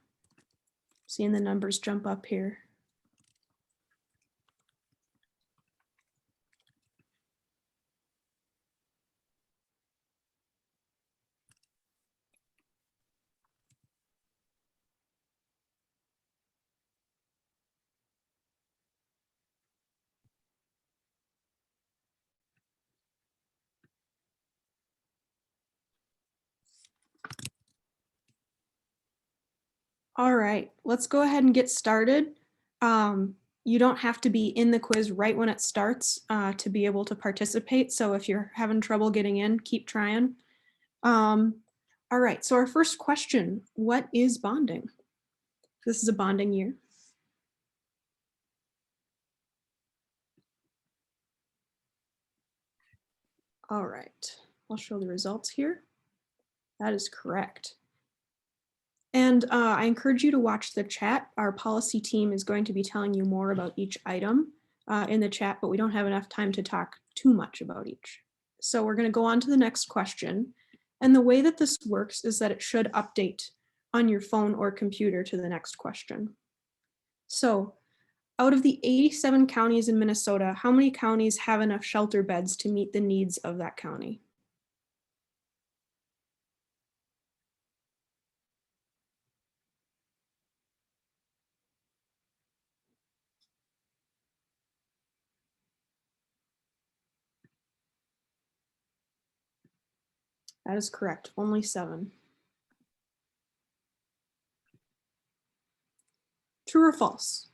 Seeing the numbers jump up here. All right, let's go ahead and get started. You don't have to be in the quiz right when it starts to be able to participate. So if you're having trouble getting in, keep trying. All right, so our first question, what is bonding? This is a bonding year. All right, I'll show the results here. That is correct. And I encourage you to watch the chat. Our policy team is going to be telling you more about each item in the chat, but we don't have enough time to talk too much about each. So we're going to go on to the next question. And the way that this works is that it should update on your phone or computer to the next question. So out of the 87 counties in Minnesota, how many counties have enough shelter beds to meet the needs of that county? That is correct, only 7. True or false?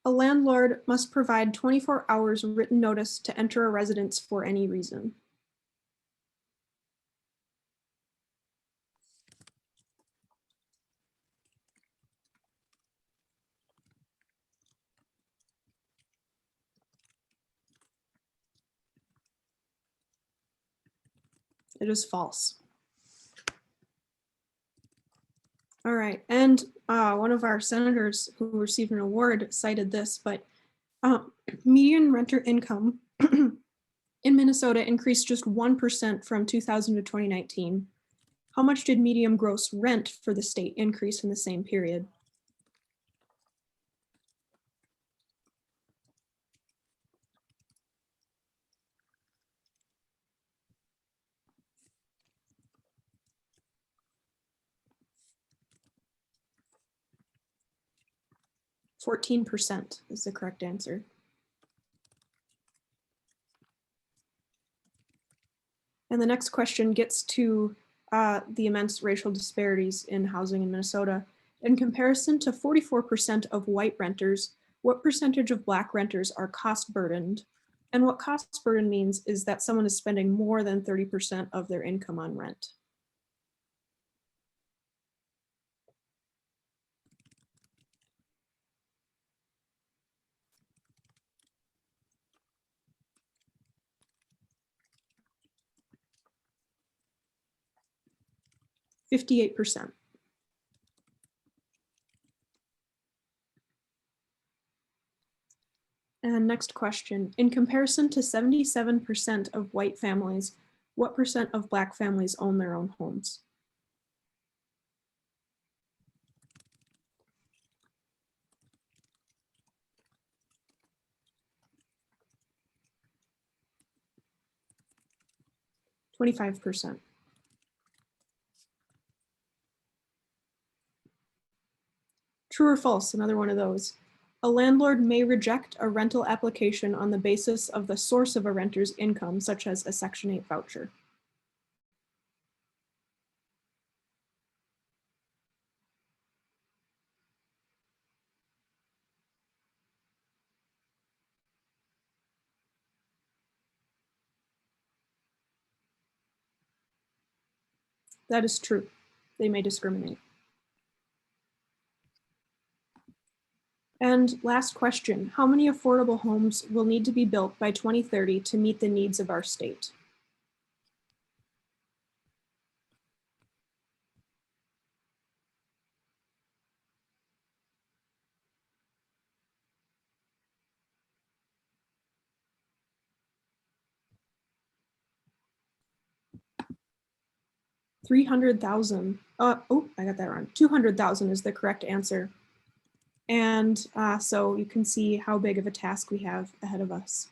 A landlord must provide 24 hours written notice to enter a residence for any reason. It is false. All right, and one of our senators who received an award cited this, but median renter income in Minnesota increased just 1% from 2000 to 2019. How much did median gross rent for the state increase in the same period? %14 is the correct answer. And the next question gets to the immense racial disparities in housing in Minnesota. In comparison to 44% of white renters, what percentage of Black renters are cost burdened? And what cost burden means is that someone is spending more than 30% of their income on rent. %58. And next question, in comparison to 77% of white families, what percent of Black families own their own homes? %25. True or false, another one of those. A landlord may reject a rental application on the basis of the source of a renter's income, such as a Section 8 voucher. That is true. They may discriminate. And last question, how many affordable homes will need to be built by 2030 to meet the needs of our state? $300,000. Oh, I got that wrong. 200,000 is the correct answer. And so you can see how big of a task we have ahead of us.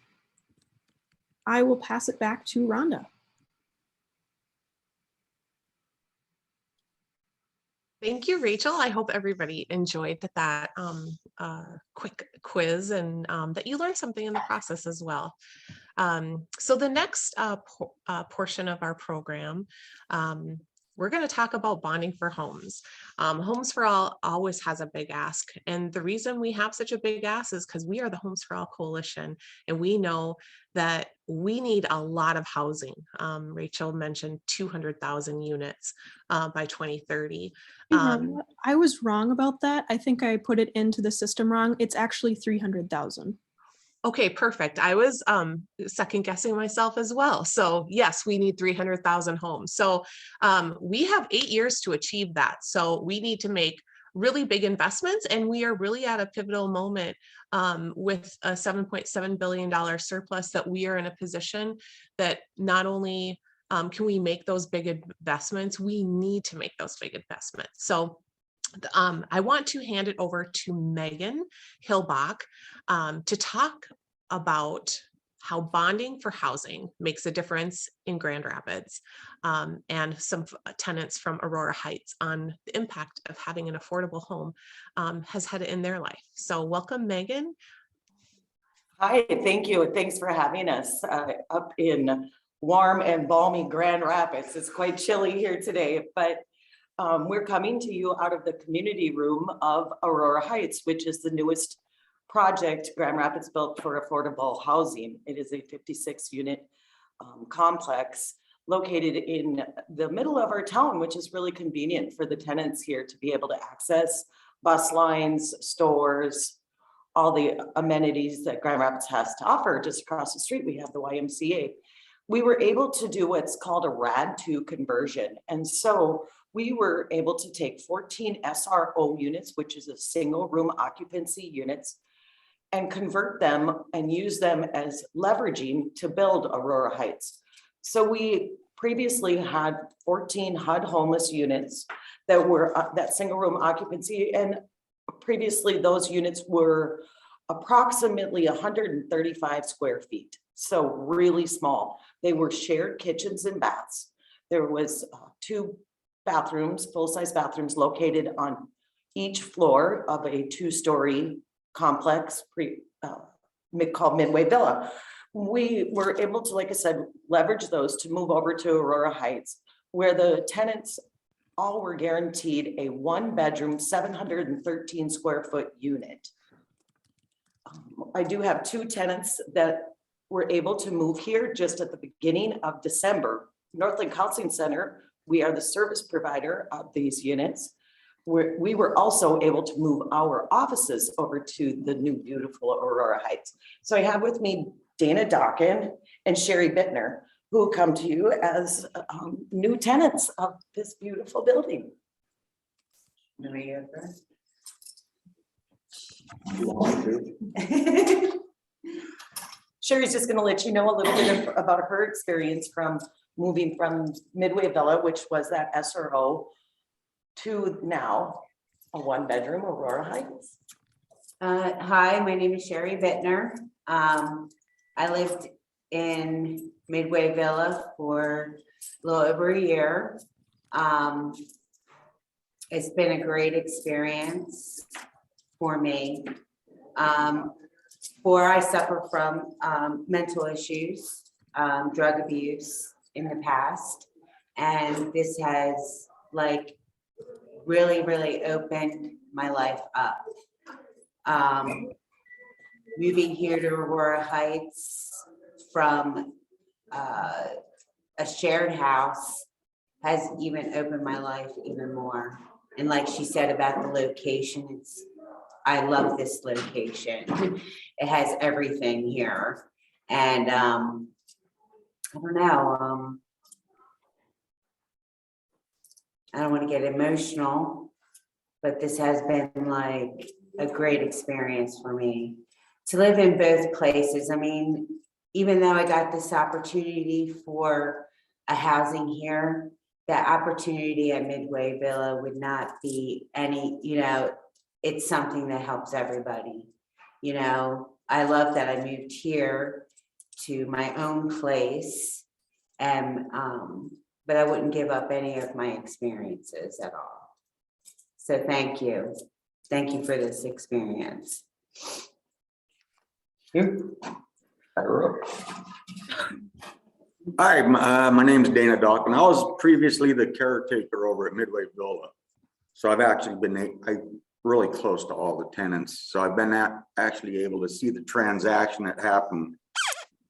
I will pass it back to Rhonda. Thank you, Rachel. I hope everybody enjoyed that quick quiz and that you learned something in the process as well. So the next portion of our program, we're going to talk about bonding for homes. Homes for All always has a big ask. And the reason we have such a big ask is because we are the Homes for All Coalition. And we know that we need a lot of housing. Rachel mentioned 200,000 units by 2030. I was wrong about that. I think I put it into the system wrong. It's actually 300,000. Okay, perfect. I was second guessing myself as well. So yes, we need 300,000 homes. So we have 8 years to achieve that. So we need to make really big investments, and we are really at a pivotal moment with a $7.7 billion surplus that we are in a position that not only can we make those big investments, we need to make those big investments. So I want to hand it over to Megan Hillbach to talk about how bonding for housing makes a difference in Grand Rapids and some tenants from Aurora Heights on the impact of having an affordable home has had in their life. So welcome, Megan. Hi, thank you. Thanks for having us up in warm and balmy Grand Rapids. It's quite chilly here today, but we're coming to you out of the community room of Aurora Heights, which is the newest project Grand Rapids built for affordable housing. It is a 56 unit complex located in the middle of our town, which is really convenient for the tenants here to be able to access bus lines, stores, all the amenities that Grand Rapids has to offer. Just across the street, we have the YMCA. We were able to do what's called a RAD2 conversion. And so we were able to take 14 SRO units, which is a single room occupancy units, and convert them and use them as leveraging to build Aurora Heights. So we previously had 14 HUD homeless units that were that single room occupancy, and previously those units were approximately 135 square feet. So really small. They were shared kitchens and baths. There was 2 bathrooms, full-size bathrooms located on each floor of a 2-story complex called Midway Villa. We were able to, like I said, leverage those to move over to Aurora Heights, where the tenants all were guaranteed a 1-bedroom, 713 square foot unit. I do have 2 tenants that were able to move here just at the beginning of December. Northlink Housing Center, we are the service provider of these units. We were also able to move our offices over to the new beautiful Aurora Heights. So I have with me Dana Dawkin and Sherry Bittner, who come to you as new tenants of this beautiful building. Sherry's just going to let you know a little bit about her experience from moving from Midway Villa, which was that SRO, to now a 1-bedroom Aurora Heights. Hi, my name is Sherry Bittner. I lived in Midway Villa for a little over a year. It's been a great experience for me. I suffer from mental issues, drug abuse in the past, and this has like really opened my life up. Moving here to Aurora Heights from a shared house has even opened my life even more. And like she said about the location, I love this location. It has everything here. And I don't know, I don't want to get emotional, but this has been like a great experience for me to live in both places. I mean, even though I got this opportunity for a housing here, that opportunity at Midway Villa would not be any, it's something that helps everybody. I love that I moved here to my own place, and but I wouldn't give up any of my experiences at all. So thank you. Thank you for this experience. Hi, my name is Dana Dawkin. I was previously the caretaker over at Midway Villa. So I've actually been really close to all the tenants. So I've been actually able to see the transaction that happened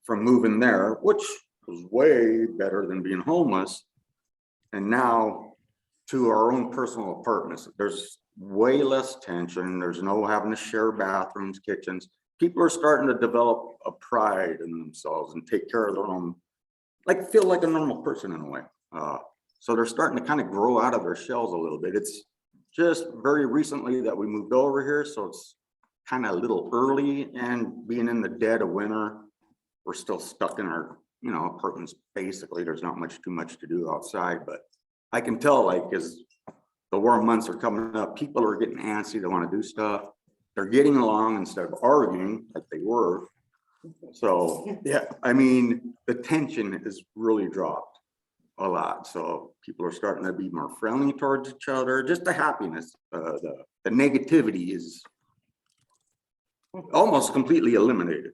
from moving there, which was way better than being homeless. And now to our own personal apartments, there's way less tension. There's no having to share bathrooms, kitchens. People are starting to develop a pride in themselves and take care of their own, feel like a normal person in a way. So they're starting to kind of grow out of their shells a little bit. It's just very recently that we moved over here, so it's kind of a little early, and being in the dead of winter, we're still stuck in our, apartments. Basically, there's not too much to do outside, but I can tell, as the warm months are coming up, people are getting antsy. They want to do stuff. They're getting along instead of arguing like they were. So yeah, I mean, the tension has really dropped a lot. So people are starting to be more friendly towards each other. Just the happiness, the negativity is almost completely eliminated.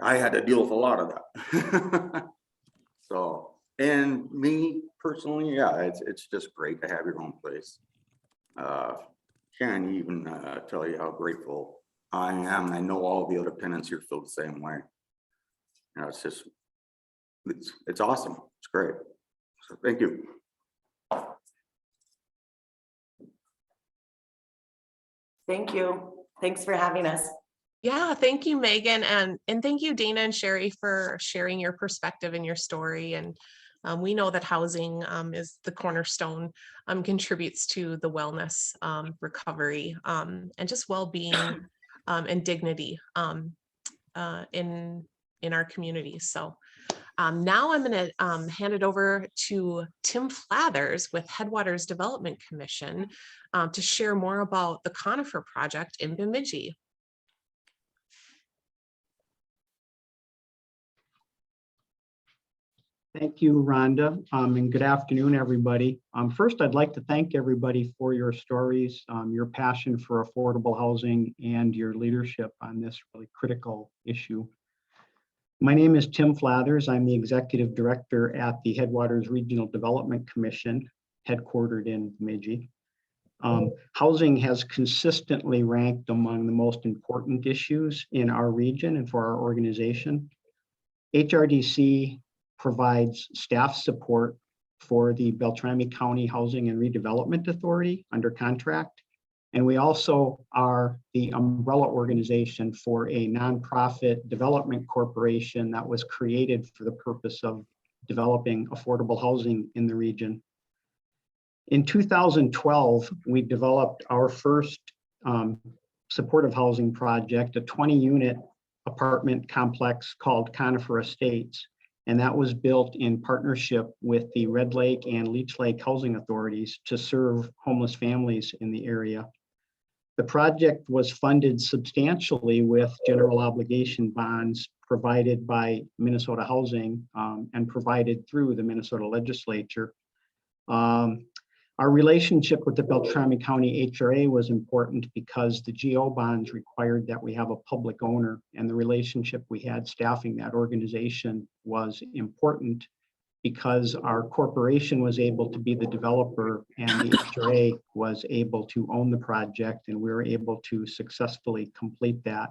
I had to deal with a lot of that. So, and me personally, yeah, it's just great to have your own place. Can't even tell you how grateful I am. And I know all the other tenants here feel the same way. It's just, it's awesome. It's great. So thank you. Thank you. Thanks for having us. Yeah, thank you, Megan. And thank you, Dana and Sherry, for sharing your perspective and your story. And we know that housing is the cornerstone, contributes to the wellness, recovery, and just well-being and dignity in our communities. So now I'm going to hand it over to Tim Flathers with Headwaters Development Commission to share more about the conifer project in Bemidji. Thank you, Rhonda, and good afternoon, everybody. First, I'd like to thank everybody for your stories, your passion for affordable housing, and your leadership on this really critical issue. My name is Tim Flathers. I'm the Executive Director at the Headwaters Regional Development Commission, headquartered in Bemidji. Housing has consistently ranked among the most important issues in our region and for our organization. HRDC provides staff support for the Beltrami County Housing and Redevelopment Authority under contract. And we also are the umbrella organization for a nonprofit development corporation that was created for the purpose of developing affordable housing in the region. In 2012, we developed our first supportive housing project, a 20-unit apartment complex called Conifer Estates. And that was built in partnership with the Red Lake and Leech Lake housing authorities to serve homeless families in the area. The project was funded substantially with general obligation bonds provided by Minnesota Housing and provided through the Minnesota legislature. Our relationship with the Beltrami County HRA was important because the GO bonds required that we have a public owner, and the relationship we had staffing that organization was important because our corporation was able to be the developer and the HRA was able to own the project, and we were able to successfully complete that.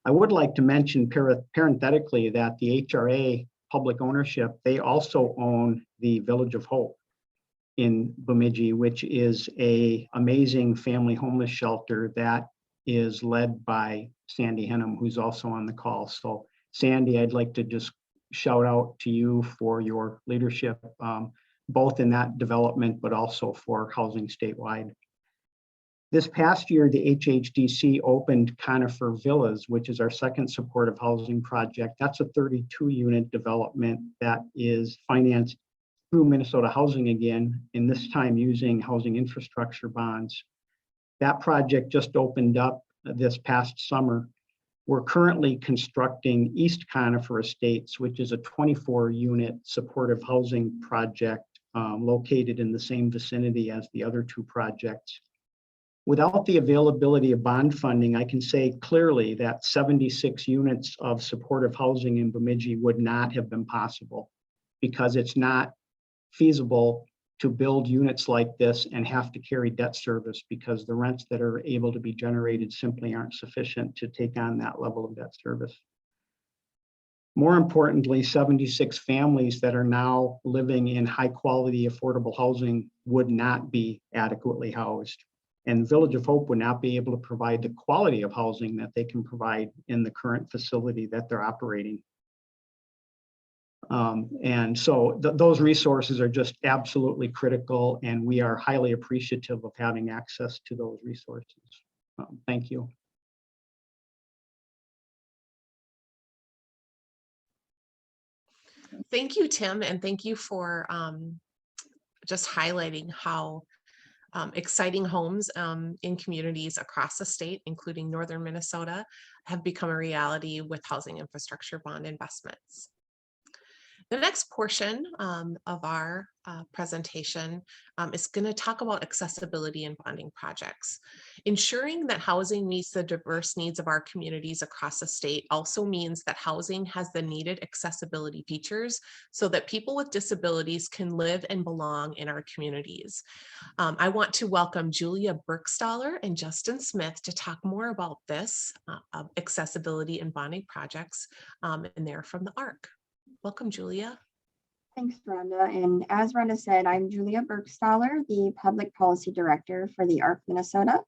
I would like to mention parenthetically that the HRA public ownership, they also own the Village of Hope in Bemidji, which is an amazing family homeless shelter that is led by Sandy Henham, who's also on the call. So Sandy, I'd like to just shout out to you for your leadership, both in that development, but also for housing statewide. This past year, the HHDC opened Conifer Villas, which is our second supportive housing project. That's a 32-unit development that is financed through Minnesota Housing again, and this time using housing infrastructure bonds. That project just opened up this past summer. We're currently constructing East Conifer Estates, which is a 24-unit supportive housing project located in the same vicinity as the other two projects. Without the availability of bond funding, I can say clearly that 76 units of supportive housing in Bemidji would not have been possible because it's not feasible to build units like this and have to carry debt service because the rents that are able to be generated simply aren't sufficient to take on that level of debt service. More importantly, 76 families that are now living in high quality affordable housing would not be adequately housed. And Village of Hope would not be able to provide the quality of housing that they can provide in the current facility that they're operating. And so those resources are just absolutely critical, and we are highly appreciative of having access to those resources. Thank you. Thank you, Tim, and thank you for just highlighting how exciting homes in communities across the state, including northern Minnesota, have become a reality with housing infrastructure bond investments. The next portion of our presentation is going to talk about accessibility in bonding projects. Ensuring that housing meets the diverse needs of our communities across the state also means that housing has the needed accessibility features so that people with disabilities can live and belong in our communities. I want to welcome Julia Burkstaller and Justin Smith to talk more about this accessibility in bonding projects, and they're from the ARC. Welcome, Julia. Thanks, Rhonda. And as Rhonda said, I'm Julia Burkstaller, the Public Policy Director for the ARC Minnesota.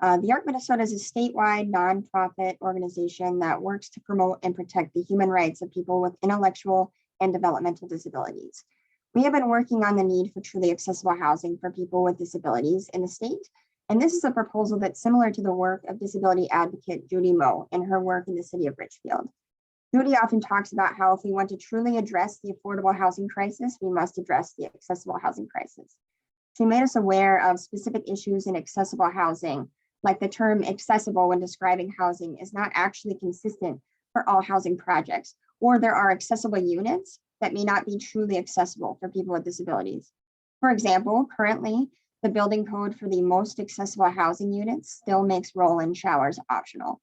The ARC Minnesota is a statewide nonprofit organization that works to promote and protect the human rights of people with intellectual and developmental disabilities. We have been working on the need for truly accessible housing for people with disabilities in the state And this is a proposal that's similar to the work of disability advocate Judy Moe in her work in the city of Richfield. Judy often talks about how if we want to truly address the affordable housing crisis, we must address the accessible housing crisis. She made us aware of specific issues in accessible housing, like the term accessible when describing housing is not actually consistent for all housing projects, or there are accessible units that may not be truly accessible for people with disabilities. For example, currently, the building code for the most accessible housing units still makes roll-in showers optional.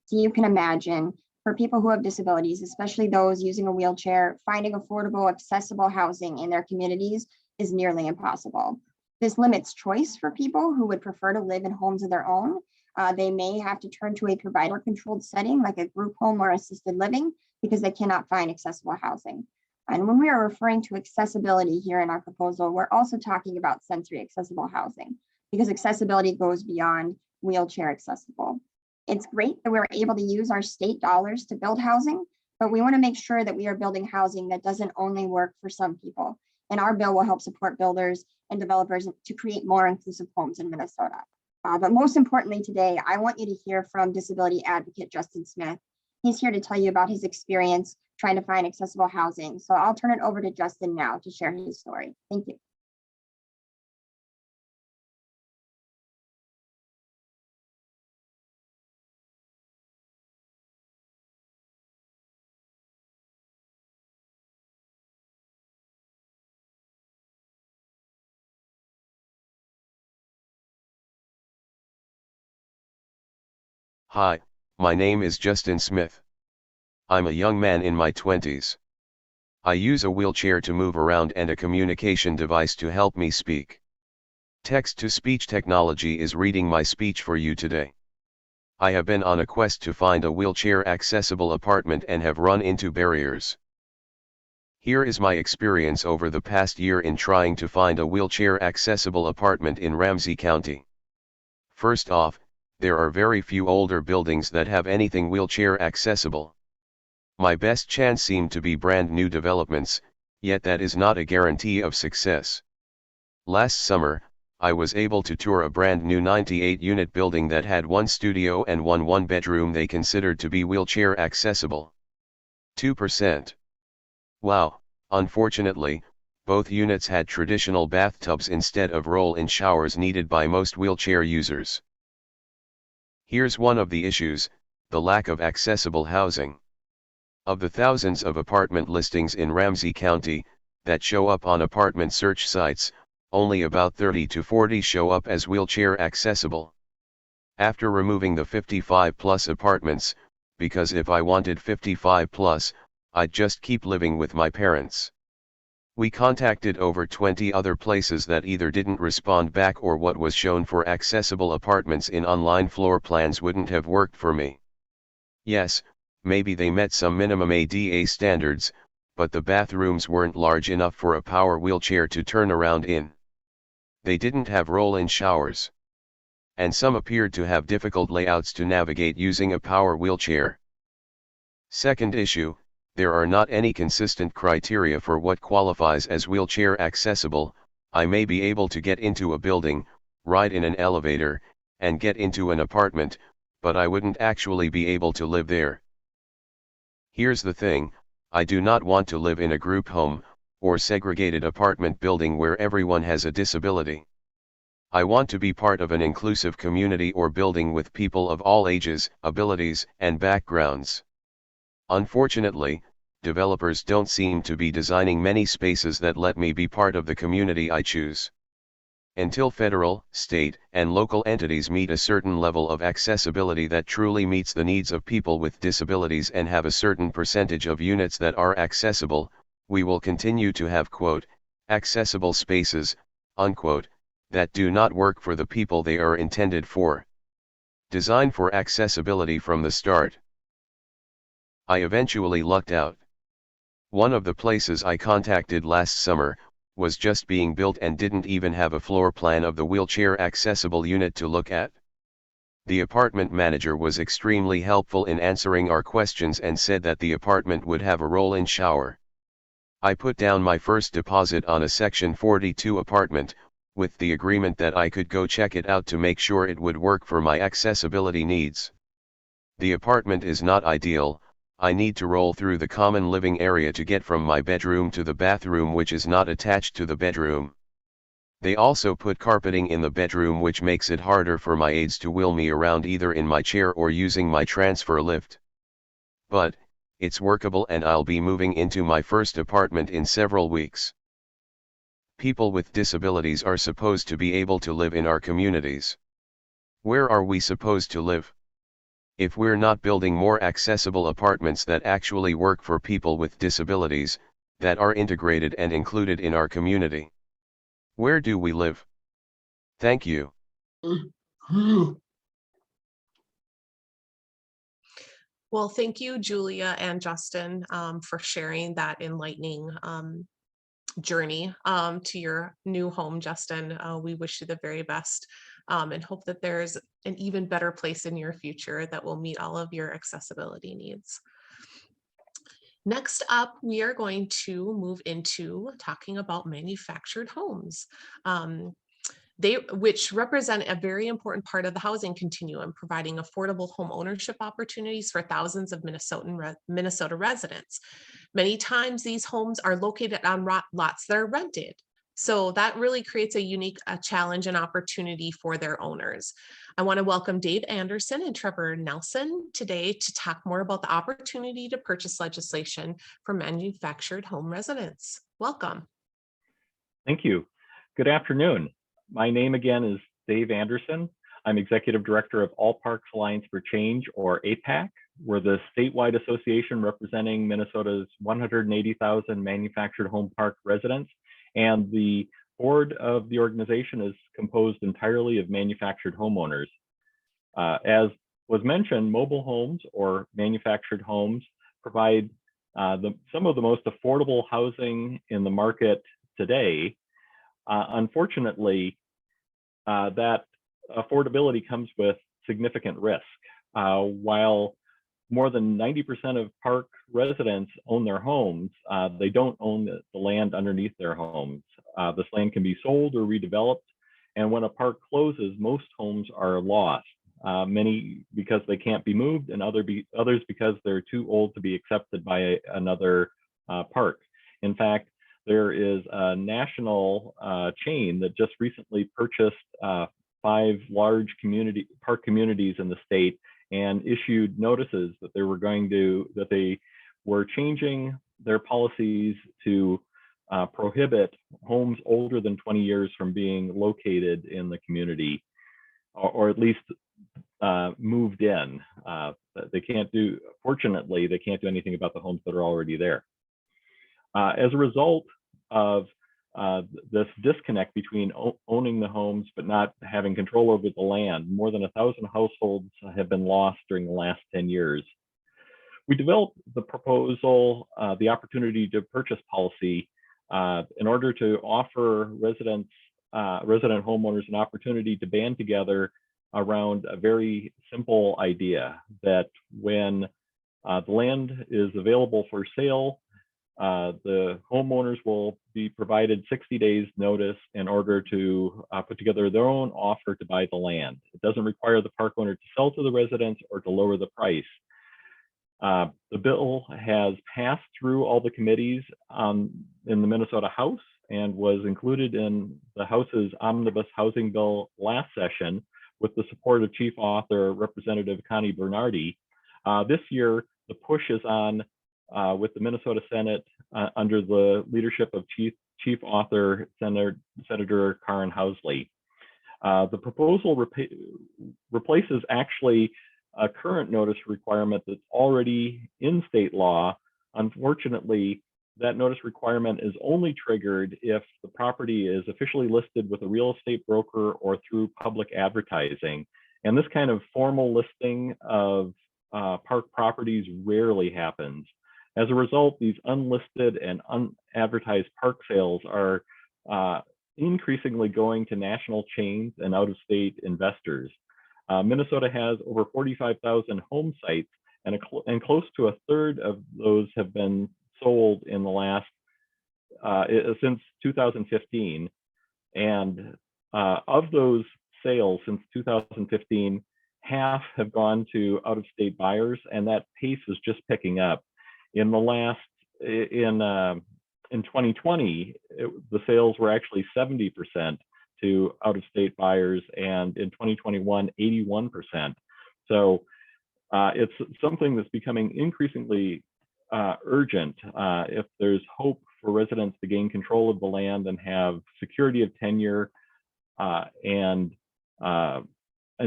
So you can imagine for people who have disabilities, especially those using a wheelchair, finding affordable, accessible housing in their communities is nearly impossible. This limits choice for people who would prefer to live in homes of their own. They may have to turn to a provider-controlled setting like a group home or assisted living because they cannot find accessible housing. And when we are referring to accessibility here in our proposal, we're also talking about sensory accessible housing because accessibility goes beyond wheelchair accessible. It's great that we're able to use our state dollars to build housing, but we want to make sure that we are building housing that doesn't only work for some people. And our bill will help support builders and developers to create more inclusive homes in Minnesota. But most importantly today, I want you to hear from disability advocate Justin Smith. He's here to tell you about his experience trying to find accessible housing. So I'll turn it over to Justin now to share his story. Thank you. Hi, my name is Justin Smith. I'm a young man in my 20s. I use a wheelchair to move around and a communication device to help me speak. Text-to-speech technology is reading my speech for you today. I have been on a quest to find a wheelchair-accessible apartment and have run into barriers. Here is my experience over the past year in trying to find a wheelchair-accessible apartment in Ramsey County. First off, there are very few older buildings that have anything wheelchair accessible. My best chance seemed to be brand new developments, yet that is not a guarantee of success. Last summer, I was able to tour a brand new 98-unit building that had one studio and one one-bedroom they considered to be wheelchair accessible. 2%. Wow, unfortunately, both units had traditional bathtubs instead of roll-in showers needed by most wheelchair users. Here's one of the issues, the lack of accessible housing. Of the thousands of apartment listings in Ramsey County that show up on apartment search sites, only about 30 to 40 show up as wheelchair accessible. After removing the 55+ apartments, because if I wanted 55+, I'd just keep living with my parents. We contacted over 20 other places that either didn't respond back or what was shown for accessible apartments in online floor plans wouldn't have worked for me. Yes, maybe they met some minimum ADA standards, but the bathrooms weren't large enough for a power wheelchair to turn around in. They didn't have roll-in showers. And some appeared to have difficult layouts to navigate using a power wheelchair. Second issue, there are not any consistent criteria for what qualifies as wheelchair accessible. I may be able to get into a building, ride in an elevator, and get into an apartment, but I wouldn't actually be able to live there. Here's the thing, I do not want to live in a group home, or segregated apartment building where everyone has a disability. I want to be part of an inclusive community or building with people of all ages, abilities, and backgrounds. Unfortunately, developers don't seem to be designing many spaces that let me be part of the community I choose. Until federal, state, and local entities meet a certain level of accessibility that truly meets the needs of people with disabilities and have a certain percentage of units that are accessible, we will continue to have quote, accessible spaces, unquote, that do not work for the people they are intended for. Design for accessibility from the start. I eventually lucked out. One of the places I contacted last summer was just being built and didn't even have a floor plan of the wheelchair accessible unit to look at. The apartment manager was extremely helpful in answering our questions and said that the apartment would have a roll-in shower. I put down my first deposit on a Section 42 apartment, with the agreement that I could go check it out to make sure it would work for my accessibility needs. The apartment is not ideal. I need to roll through the common living area to get from my bedroom to the bathroom, which is not attached to the bedroom. They also put carpeting in the bedroom, which makes it harder for my aides to wheel me around either in my chair or using my transfer lift. But, it's workable and I'll be moving into my first apartment in several weeks. People with disabilities are supposed to be able to live in our communities. Where are we supposed to live? If we're not building more accessible apartments that actually work for people with disabilities, that are integrated and included in our community, where do we live? Thank you. Well, thank you, Julia and Justin, for sharing that enlightening journey to your new home, Justin. We wish you the very best and hope that there's an even better place in your future that will meet all of your accessibility needs. Next up, we are going to move into talking about manufactured homes. Which represent a very important part of the housing continuum, providing affordable home ownership opportunities for thousands of Minnesota residents. Many times these homes are located on lots that are rented. So that really creates a unique challenge and opportunity for their owners. I want to welcome Dave Anderson and Trevor Nelson today to talk more about the opportunity to purchase legislation for manufactured home residents. Welcome. Thank you. Good afternoon. My name again is Dave Anderson. I'm Executive Director of All Parks Alliance for Change, or APAC. We're the statewide association representing Minnesota's 180,000 manufactured home park residents, and the board of the organization is composed entirely of manufactured homeowners. As was mentioned, mobile homes or manufactured homes provide some of the most affordable housing in the market today. Unfortunately, that affordability comes with significant risk. While more than 90% of park residents own their homes, they don't own the land underneath their homes. This land can be sold or redeveloped, and when a park closes, most homes are lost. Many because they can't be moved, and others because they're too old to be accepted by another park. In fact, there is a national chain that just recently purchased 5 large park communities in the state and issued notices that they were changing their policies to prohibit homes older than 20 years from being located in the community, or at least moved in. Fortunately, they can't do anything about the homes that are already there. As a result of this disconnect between owning the homes but not having control over the land, more than 1,000 households have been lost during the last 10 years. We developed the proposal, the opportunity to purchase policy, in order to offer resident homeowners an opportunity to band together around a very simple idea that when the land is available for sale, the homeowners will be provided 60 days notice in order to put together their own offer to buy the land. It doesn't require the park owner to sell to the residents or to lower the price. The bill has passed through all the committees in the Minnesota House and was included in the House's Omnibus Housing Bill last session with the support of Chief Author Representative Connie Bernardi. This year, the push is on with the Minnesota Senate under the leadership of Chief Author Senator Karen Housley. The proposal replaces actually a current notice requirement that's already in state law. Unfortunately, that notice requirement is only triggered if the property is officially listed with a real estate broker or through public advertising. And this kind of formal listing of park properties rarely happens. As a result, these unlisted and unadvertised park sales are increasingly going to national chains and out-of-state investors. Minnesota has over 45,000 home sites, and close to a third of those have been sold in the last since 2015. And of those sales since 2015, half have gone to out-of-state buyers, and that pace is just picking up. In 2020, the sales were actually 70% to out-of-state buyers, and in 2021, 81%. So it's something that's becoming increasingly urgent. If there's hope for residents to gain control of the land and have security of tenure and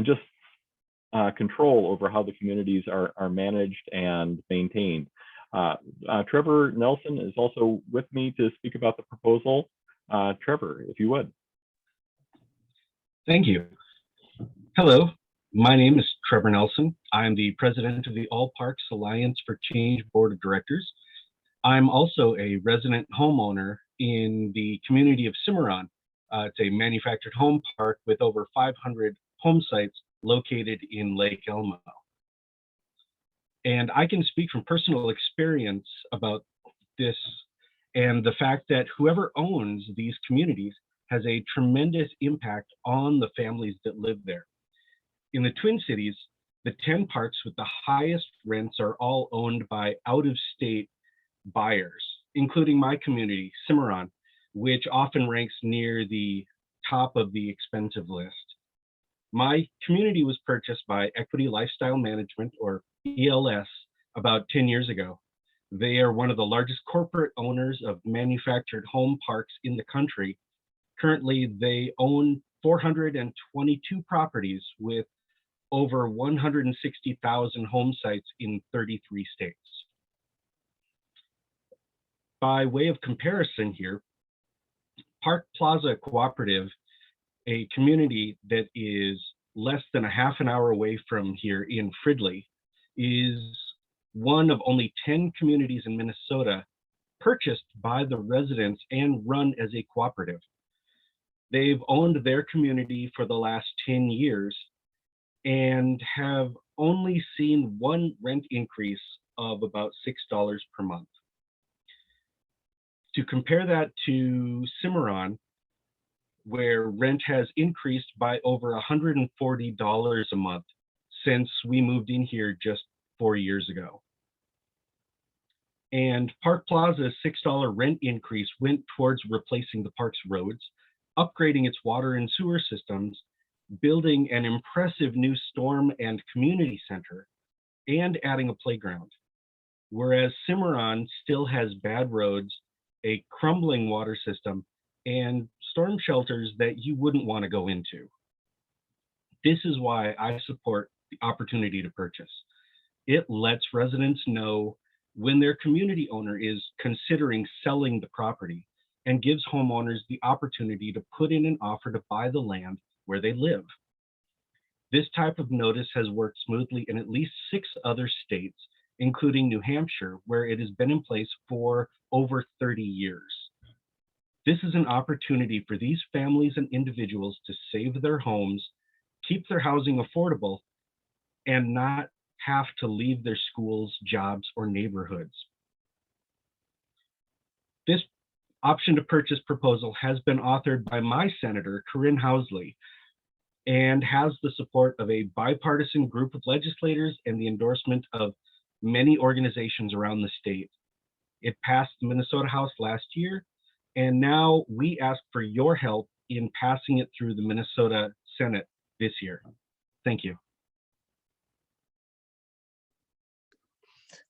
just control over how the communities are managed and maintained. Trevor Nelson is also with me to speak about the proposal. Trevor, if you would. Thank you. Hello, my name is Trevor Nelson. I'm the president of the All Parks Alliance for Change Board of Directors. I'm also a resident homeowner in the community of Cimarron. It's a manufactured home park with over 500 home sites located in Lake Elmo. And I can speak from personal experience about this and the fact that whoever owns these communities has a tremendous impact on the families that live there. In the Twin Cities, the 10 parks with the highest rents are all owned by out-of-state buyers, including my community, Cimarron, which often ranks near the top of the expensive list. My community was purchased by Equity Lifestyle Management, or ELS, about 10 years ago. They are one of the largest corporate owners of manufactured home parks in the country. Currently, they own 422 properties with over 160,000 home sites in 33 states. By way of comparison here, Park Plaza Cooperative, a community that is less than a half an hour away from here in Fridley, is one of only 10 communities in Minnesota purchased by the residents and run as a cooperative. They've owned their community for the last 10 years and have only seen one rent increase of about $6 per month. To compare that to Cimarron, where rent has increased by over $140 a month since we moved in here just 4 years ago. And Park Plaza's $6 rent increase went towards replacing the park's roads, upgrading its water and sewer systems, building an impressive new storm and community center, and adding a playground. Whereas Cimarron still has bad roads, a crumbling water system, and storm shelters that you wouldn't want to go into. This is why I support the opportunity to purchase. It lets residents know when their community owner is considering selling the property and gives homeowners the opportunity to put in an offer to buy the land where they live. This type of notice has worked smoothly in at least 6 other states, including New Hampshire, where it has been in place for over 30 years. This is an opportunity for these families and individuals to save their homes, keep their housing affordable, and not have to leave their schools, jobs, or neighborhoods. This option to purchase proposal has been authored by my senator, Corinne Housley, and has the support of a bipartisan group of legislators and the endorsement of many organizations around the state. It passed the Minnesota House last year, and now we ask for your help in passing it through the Minnesota Senate this year. Thank you.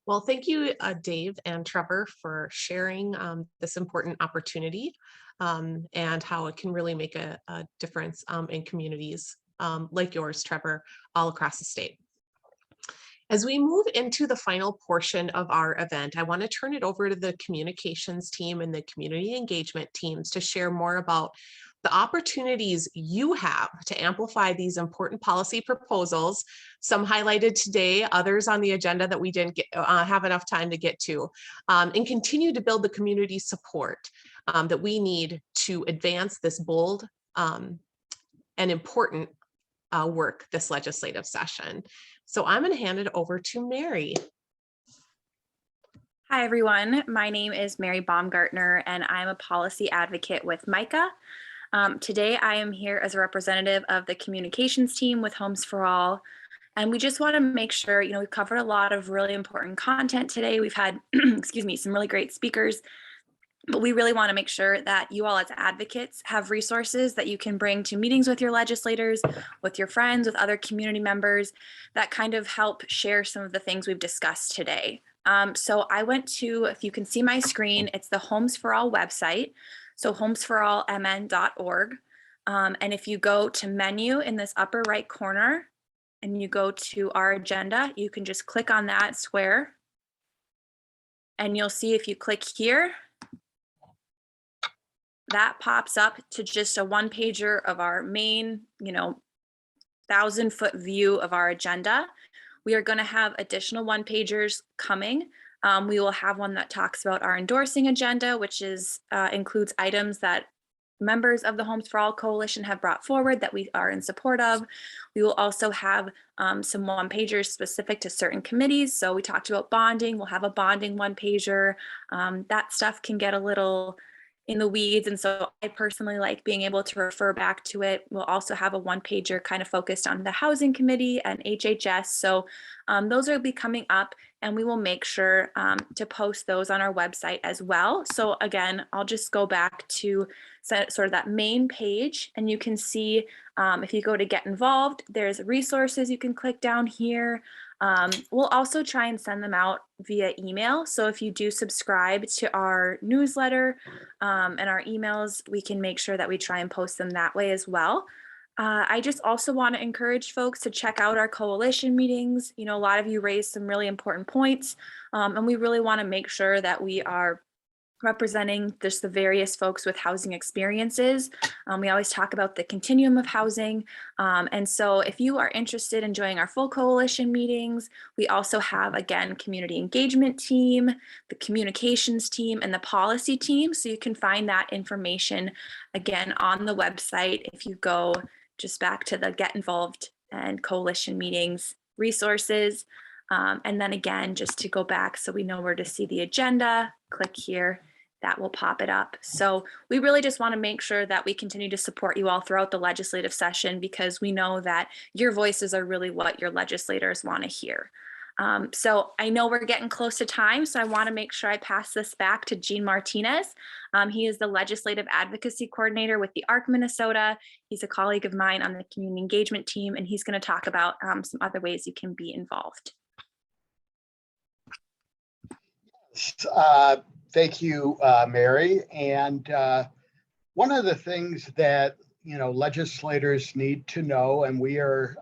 Well, thank you, Dave and Trevor, for sharing this important opportunity and how it can really make a difference in communities like yours, Trevor, all across the state. As we move into the final portion of our event, I want to turn it over to the communications team and the community engagement teams to share more about the opportunities you have to amplify these important policy proposals, some highlighted today, others on the agenda that we didn't have enough time to get to, and continue to build the community support that we need to advance this bold and important work this legislative session. So I'm going to hand it over to Mary. Hi, everyone. My name is Mary Baumgartner, and I'm a policy advocate with MICA. Today, I am here as a representative of the communications team with Homes for All. And we just want to make sure, we've covered a lot of really important content today. We've had, excuse me, some really great speakers. But we really want to make sure that you all as advocates have resources that you can bring to meetings with your legislators, with your friends, with other community members that kind of help share some of the things we've discussed today. So I went to, if you can see my screen, it's the Homes for All website. So homesforallmn.org. And if you go to menu in this upper right corner and you go to our agenda, you can just click on that square. And you'll see if you click here, that pops up to just a one pager of our main, 1,000-foot view of our agenda. We are going to have additional one pagers coming. We will have one that talks about our endorsing agenda, which includes items that members of the Homes for All Coalition have brought forward that we are in support of. We will also have some one pagers specific to certain committees. So we talked about bonding. We'll have a bonding one pager. That stuff can get a little in the weeds. And so I personally like being able to refer back to it. We'll also have a one pager kind of focused on the Housing Committee and HHS. So those will be coming up, and we will make sure to post those on our website as well. So again, I'll just go back to sort of that main page, and you can see if you go to get involved, there's resources you can click down here. We'll also try and send them out via email. So if you do subscribe to our newsletter and our emails, we can make sure that we try and post them that way as well. I just also want to encourage folks to check out our coalition meetings. A lot of you raised some really important points, and we really want to make sure that we are representing just the various folks with housing experiences. We always talk about the continuum of housing. And so if you are interested in joining our full coalition meetings, we also have, again, community engagement team, the communications team, and the policy team. So you can find that information, again, on the website. If you go just back to the Get Involved and coalition meetings resources. And then again, just to go back so we know where to see the agenda, click here, that will pop it up. So we really just want to make sure that we continue to support you all throughout the legislative session, because we know that your voices are really what your legislators want to hear. So I know we're getting close to time, so I want to make sure I pass this back to Gene Martinez. He is the Legislative Advocacy Coordinator with the ARC Minnesota. He's a colleague of mine on the community engagement team, and he's going to talk about some other ways you can be involved. Thank you, Mary. And one of the things that, legislators need to know, and we are,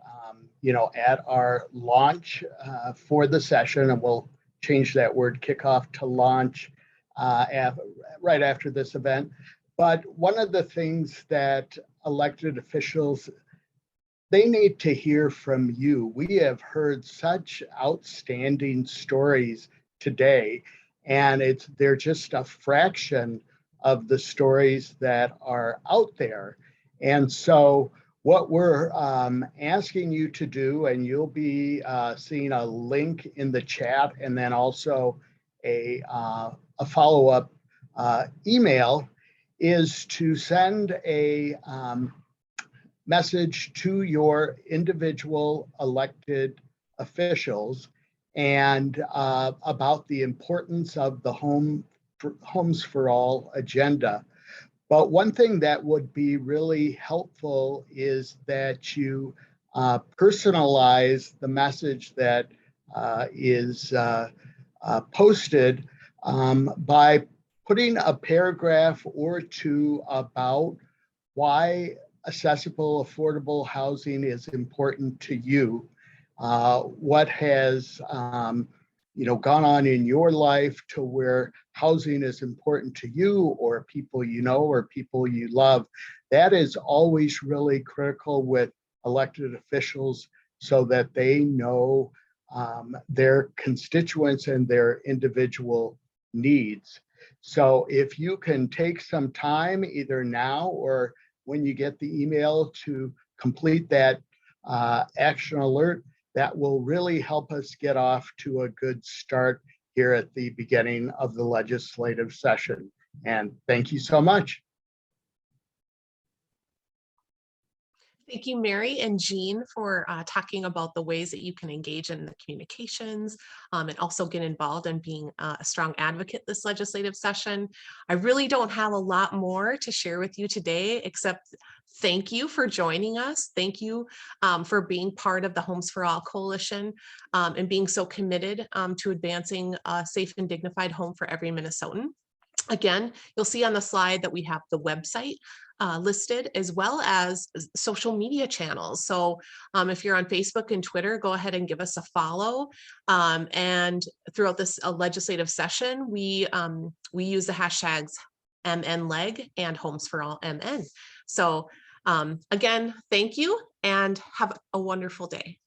at our launch for the session, and we'll change that word kickoff to launch right after this event. But one of the things that elected officials, they need to hear from you. We have heard such outstanding stories today, and they're just a fraction of the stories that are out there. And so what we're asking you to do, and you'll be seeing a link in the chat, and then also a follow-up email, is to send a message to your individual elected officials and about the importance of the Homes for All agenda. But one thing that would be really helpful is that you personalize the message that is posted by putting a paragraph or two about why accessible, affordable housing is important to you. What has gone on in your life to where housing is important to you, or people you know, or people you love. That is always really critical with elected officials, so that they know their constituents and their individual needs. So if you can take some time, either now or when you get the email, to complete that action alert, that will really help us get off to a good start here at the beginning of the legislative session. And thank you so much. Thank you, Mary and Jean, for talking about the ways that you can engage in the communications and also get involved in being a strong advocate this legislative session. I really don't have a lot more to share with you today, except thank you for joining us. Thank you for being part of the Homes for All Coalition and being so committed to advancing a safe and dignified home for every Minnesotan. Again, you'll see on the slide that we have the website listed, as well as social media channels. So if you're on Facebook and Twitter, go ahead and give us a follow. And throughout this legislative session, we use the hashtags MNLEG and Homes for All MN. So again, thank you and have a wonderful day.